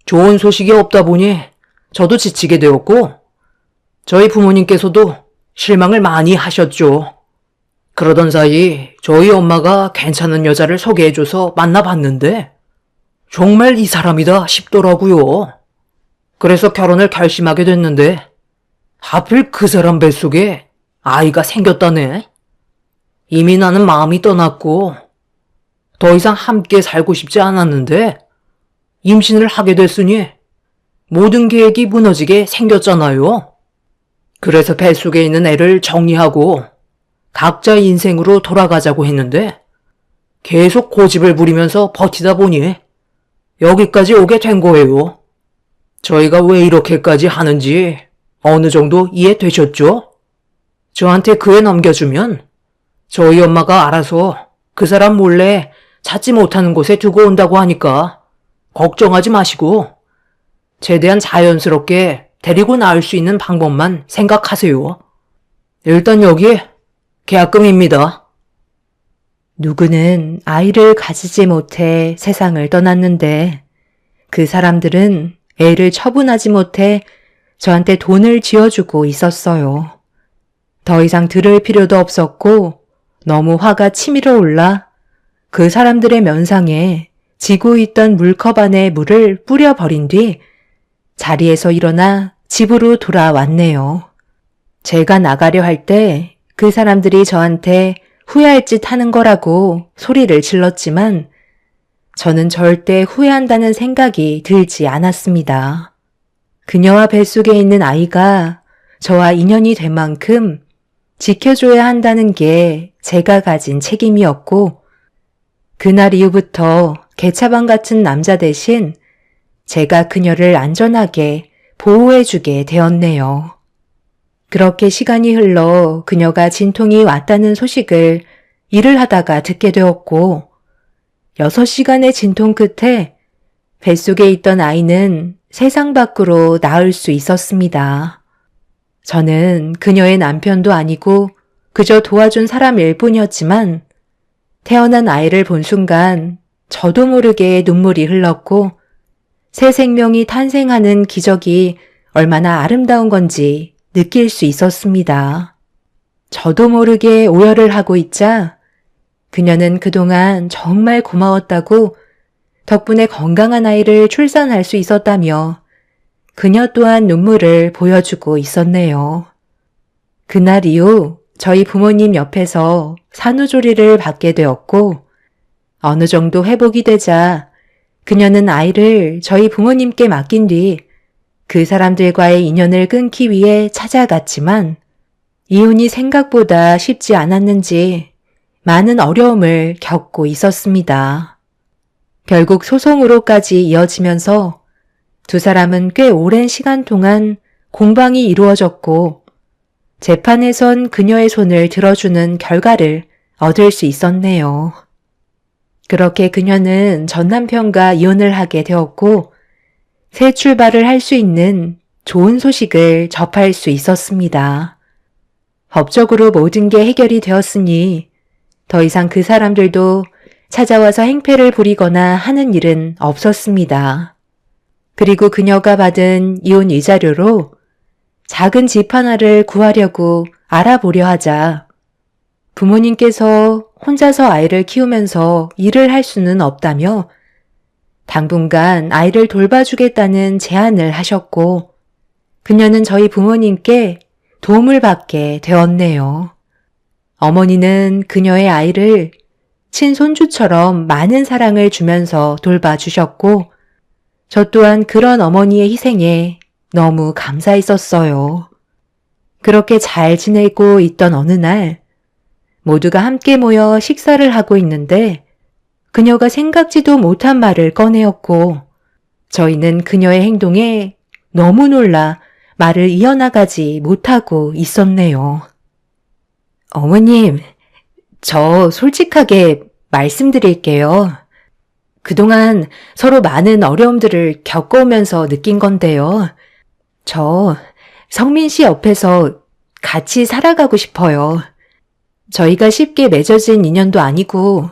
좋은 소식이 없다 보니 저도 지치게 되었고 저희 부모님께서도 실망을 많이 하셨죠. 그러던 사이 저희 엄마가 괜찮은 여자를 소개해줘서 만나봤는데 정말 이 사람이다 싶더라고요. 그래서 결혼을 결심하게 됐는데 하필 그 사람 뱃속에 아이가 생겼다네. 이미 나는 마음이 떠났고 더 이상 함께 살고 싶지 않았는데 임신을 하게 됐으니 모든 계획이 무너지게 생겼잖아요. 그래서 뱃속에 있는 애를 정리하고 각자의 인생으로 돌아가자고 했는데 계속 고집을 부리면서 버티다 보니 여기까지 오게 된 거예요. 저희가 왜 이렇게까지 하는지 어느 정도 이해되셨죠? 저한테 그 애 넘겨주면 저희 엄마가 알아서 그 사람 몰래 찾지 못하는 곳에 두고 온다고 하니까 걱정하지 마시고 최대한 자연스럽게 데리고 나올 수 있는 방법만 생각하세요. 일단 여기 계약금입니다. 누구는 아이를 가지지 못해 세상을 떠났는데 그 사람들은 애를 처분하지 못해 저한테 돈을 쥐어주고 있었어요. 더 이상 들을 필요도 없었고 너무 화가 치밀어 올라 그 사람들의 면상에 지고 있던 물컵 안에 물을 뿌려버린 뒤 자리에서 일어나 집으로 돌아왔네요. 제가 나가려 할 때 그 사람들이 저한테 후회할 짓 하는 거라고 소리를 질렀지만 저는 절대 후회한다는 생각이 들지 않았습니다. 그녀와 뱃속에 있는 아이가 저와 인연이 된 만큼 지켜줘야 한다는 게 제가 가진 책임이었고 그날 이후부터 개차반 같은 남자 대신 제가 그녀를 안전하게 보호해주게 되었네요. 그렇게 시간이 흘러 그녀가 진통이 왔다는 소식을 일을 하다가 듣게 되었고 6시간의 진통 끝에 뱃속에 있던 아이는 세상 밖으로 나올 수 있었습니다. 저는 그녀의 남편도 아니고 그저 도와준 사람일 뿐이었지만 태어난 아이를 본 순간 저도 모르게 눈물이 흘렀고 새 생명이 탄생하는 기적이 얼마나 아름다운 건지 느낄 수 있었습니다. 저도 모르게 오열을 하고 있자 그녀는 그동안 정말 고마웠다고 덕분에 건강한 아이를 출산할 수 있었다며 그녀 또한 눈물을 보여주고 있었네요. 그날 이후 저희 부모님 옆에서 산후조리를 받게 되었고 어느 정도 회복이 되자 그녀는 아이를 저희 부모님께 맡긴 뒤 그 사람들과의 인연을 끊기 위해 찾아갔지만 이혼이 생각보다 쉽지 않았는지 많은 어려움을 겪고 있었습니다. 결국 소송으로까지 이어지면서 두 사람은 꽤 오랜 시간 동안 공방이 이루어졌고 재판에선 그녀의 손을 들어주는 결과를 얻을 수 있었네요. 그렇게 그녀는 전 남편과 이혼을 하게 되었고 새 출발을 할 수 있는 좋은 소식을 접할 수 있었습니다. 법적으로 모든 게 해결이 되었으니 더 이상 그 사람들도 찾아와서 행패를 부리거나 하는 일은 없었습니다. 그리고 그녀가 받은 이혼 위자료로 작은 집 하나를 구하려고 알아보려 하자 부모님께서 혼자서 아이를 키우면서 일을 할 수는 없다며 당분간 아이를 돌봐주겠다는 제안을 하셨고 그녀는 저희 부모님께 도움을 받게 되었네요. 어머니는 그녀의 아이를 친손주처럼 많은 사랑을 주면서 돌봐주셨고 저 또한 그런 어머니의 희생에 너무 감사했었어요. 그렇게 잘 지내고 있던 어느 날 모두가 함께 모여 식사를 하고 있는데 그녀가 생각지도 못한 말을 꺼내었고 저희는 그녀의 행동에 너무 놀라 말을 이어나가지 못하고 있었네요. 어머님, 저 솔직하게 말씀드릴게요. 그동안 서로 많은 어려움들을 겪어오면서 느낀 건데요. 저 성민 씨 옆에서 같이 살아가고 싶어요. 저희가 쉽게 맺어진 인연도 아니고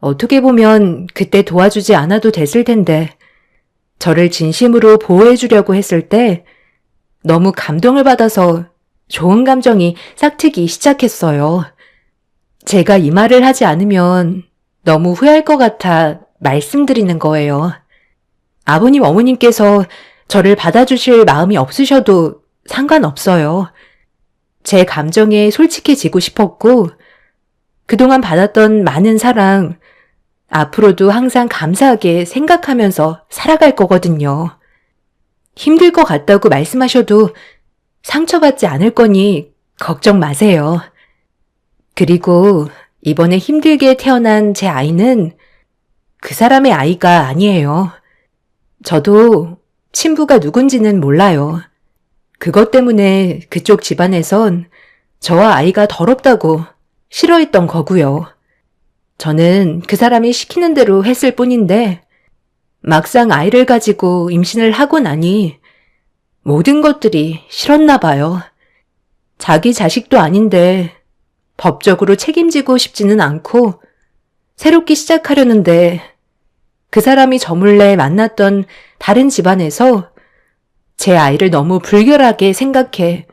어떻게 보면 그때 도와주지 않아도 됐을 텐데, 저를 진심으로 보호해주려고 했을 때 너무 감동을 받아서 좋은 감정이 싹트기 시작했어요. 제가 이 말을 하지 않으면 너무 후회할 것 같아 말씀드리는 거예요. 아버님, 어머님께서 저를 받아주실 마음이 없으셔도 상관없어요. 제 감정에 솔직해지고 싶었고, 그동안 받았던 많은 사랑, 앞으로도 항상 감사하게 생각하면서 살아갈 거거든요. 힘들 것 같다고 말씀하셔도 상처받지 않을 거니 걱정 마세요. 그리고 이번에 힘들게 태어난 제 아이는 그 사람의 아이가 아니에요. 저도 친부가 누군지는 몰라요. 그것 때문에 그쪽 집안에선 저와 아이가 더럽다고 싫어했던 거고요. 저는 그 사람이 시키는 대로 했을 뿐인데 막상 아이를 가지고 임신을 하고 나니 모든 것들이 싫었나 봐요. 자기 자식도 아닌데 법적으로 책임지고 싶지는 않고 새롭게 시작하려는데 그 사람이 저 몰래 만났던 다른 집안에서 제 아이를 너무 불결하게 생각해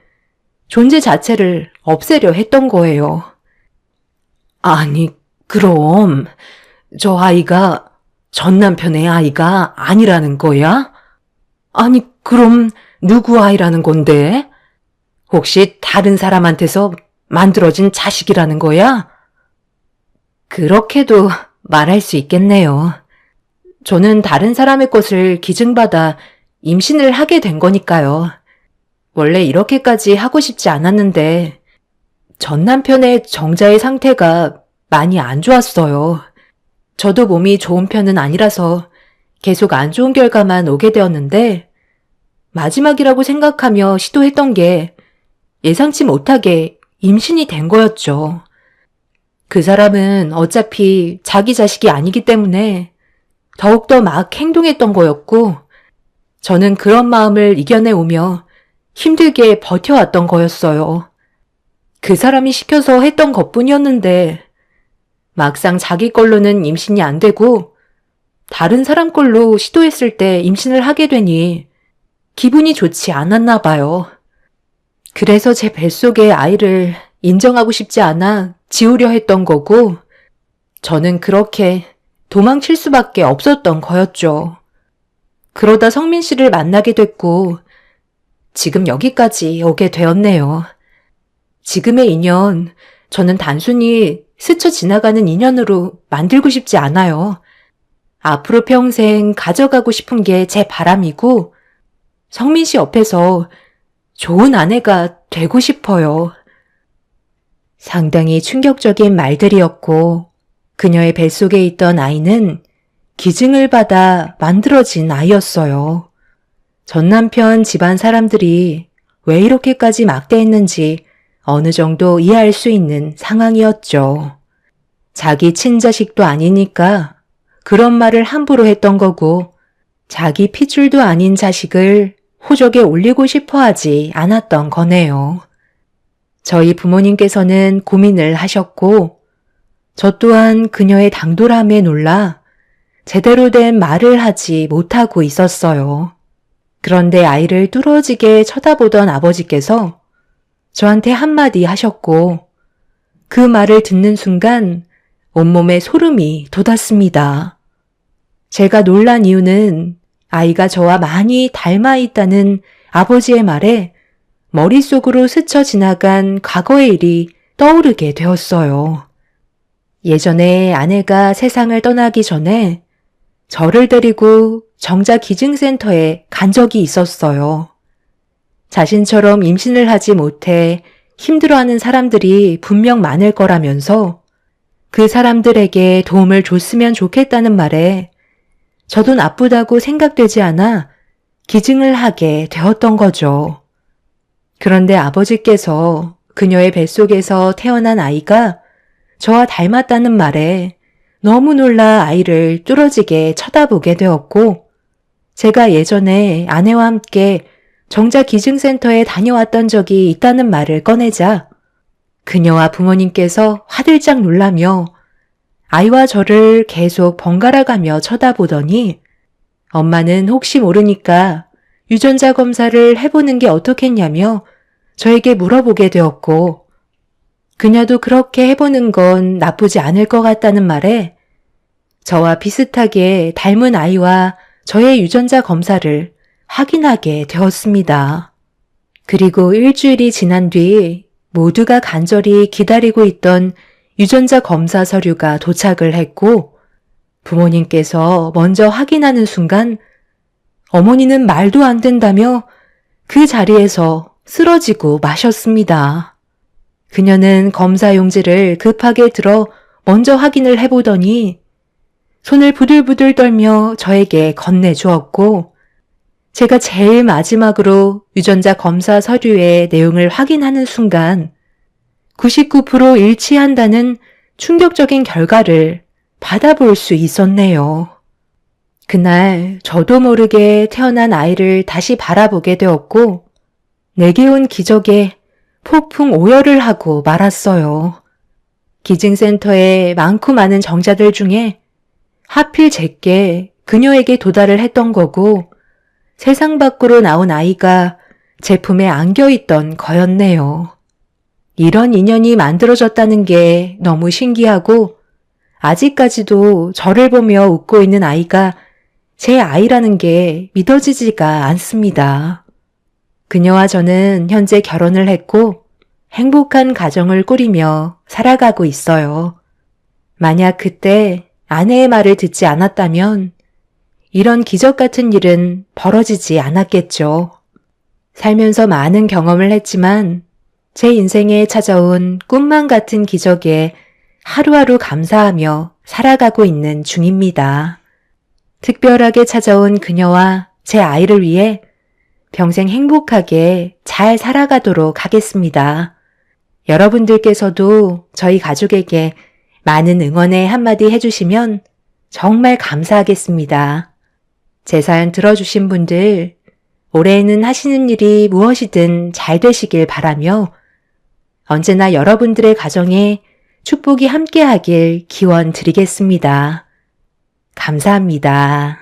존재 자체를 없애려 했던 거예요. 아니, 그럼 저 아이가 전 남편의 아이가 아니라는 거야? 아니, 그럼 누구 아이라는 건데? 혹시 다른 사람한테서 만들어진 자식이라는 거야? 그렇게도 말할 수 있겠네요. 저는 다른 사람의 것을 기증받아 임신을 하게 된 거니까요. 원래 이렇게까지 하고 싶지 않았는데 전 남편의 정자의 상태가 많이 안 좋았어요. 저도 몸이 좋은 편은 아니라서 계속 안 좋은 결과만 오게 되었는데 마지막이라고 생각하며 시도했던 게 예상치 못하게 임신이 된 거였죠. 그 사람은 어차피 자기 자식이 아니기 때문에 더욱더 막 행동했던 거였고 저는 그런 마음을 이겨내오며 힘들게 버텨왔던 거였어요. 그 사람이 시켜서 했던 것뿐이었는데 막상 자기 걸로는 임신이 안 되고 다른 사람 걸로 시도했을 때 임신을 하게 되니 기분이 좋지 않았나 봐요. 그래서 제 뱃속의 아이를 인정하고 싶지 않아 지우려 했던 거고 저는 그렇게 도망칠 수밖에 없었던 거였죠. 그러다 성민 씨를 만나게 됐고 지금 여기까지 오게 되었네요. 지금의 인연, 저는 단순히 스쳐 지나가는 인연으로 만들고 싶지 않아요. 앞으로 평생 가져가고 싶은 게 제 바람이고 성민 씨 옆에서 좋은 아내가 되고 싶어요. 상당히 충격적인 말들이었고 그녀의 뱃속에 있던 아이는 기증을 받아 만들어진 아이였어요. 전 남편 집안 사람들이 왜 이렇게까지 막대했는지 어느 정도 이해할 수 있는 상황이었죠. 자기 친자식도 아니니까 그런 말을 함부로 했던 거고 자기 핏줄도 아닌 자식을 호적에 올리고 싶어 하지 않았던 거네요. 저희 부모님께서는 고민을 하셨고 저 또한 그녀의 당돌함에 놀라 제대로 된 말을 하지 못하고 있었어요. 그런데 아이를 뚫어지게 쳐다보던 아버지께서 저한테 한마디 하셨고 그 말을 듣는 순간 온몸에 소름이 돋았습니다. 제가 놀란 이유는 아이가 저와 많이 닮아 있다는 아버지의 말에 머릿속으로 스쳐 지나간 과거의 일이 떠오르게 되었어요. 예전에 아내가 세상을 떠나기 전에 저를 데리고 정자 기증센터에 간 적이 있었어요. 자신처럼 임신을 하지 못해 힘들어하는 사람들이 분명 많을 거라면서 그 사람들에게 도움을 줬으면 좋겠다는 말에 저도 나쁘다고 생각되지 않아 기증을 하게 되었던 거죠. 그런데 아버지께서 그녀의 뱃속에서 태어난 아이가 저와 닮았다는 말에 너무 놀라 아이를 뚫어지게 쳐다보게 되었고 제가 예전에 아내와 함께 정자 기증센터에 다녀왔던 적이 있다는 말을 꺼내자 그녀와 부모님께서 화들짝 놀라며 아이와 저를 계속 번갈아가며 쳐다보더니 엄마는 혹시 모르니까 유전자 검사를 해보는 게 어떻겠냐며 저에게 물어보게 되었고, 그녀도 그렇게 해보는 건 나쁘지 않을 것 같다는 말에 저와 비슷하게 닮은 아이와 저의 유전자 검사를 확인하게 되었습니다. 그리고 일주일이 지난 뒤 모두가 간절히 기다리고 있던 유전자 검사 서류가 도착을 했고, 부모님께서 먼저 확인하는 순간 어머니는 말도 안 된다며 그 자리에서 쓰러지고 마셨습니다. 그녀는 검사 용지를 급하게 들어 먼저 확인을 해보더니 손을 부들부들 떨며 저에게 건네주었고, 제가 제일 마지막으로 유전자 검사 서류의 내용을 확인하는 순간 99% 일치한다는 충격적인 결과를 받아볼 수 있었네요. 그날 저도 모르게 태어난 아이를 다시 바라보게 되었고, 내게 온 기적에 폭풍 오열을 하고 말았어요. 기증센터에 많고 많은 정자들 중에 하필 제게 그녀에게 도달을 했던 거고, 세상 밖으로 나온 아이가 제품에 안겨있던 거였네요. 이런 인연이 만들어졌다는 게 너무 신기하고, 아직까지도 저를 보며 웃고 있는 아이가 제 아이라는 게 믿어지지가 않습니다. 그녀와 저는 현재 결혼을 했고 행복한 가정을 꾸리며 살아가고 있어요. 만약 그때 아내의 말을 듣지 않았다면 이런 기적 같은 일은 벌어지지 않았겠죠. 살면서 많은 경험을 했지만 제 인생에 찾아온 꿈만 같은 기적에 하루하루 감사하며 살아가고 있는 중입니다. 특별하게 찾아온 그녀와 제 아이를 위해 평생 행복하게 잘 살아가도록 하겠습니다. 여러분들께서도 저희 가족에게 많은 응원의 한마디 해주시면 정말 감사하겠습니다. 제 사연 들어주신 분들, 올해에는 하시는 일이 무엇이든 잘 되시길 바라며 언제나 여러분들의 가정에 축복이 함께하길 기원 드리겠습니다. 감사합니다.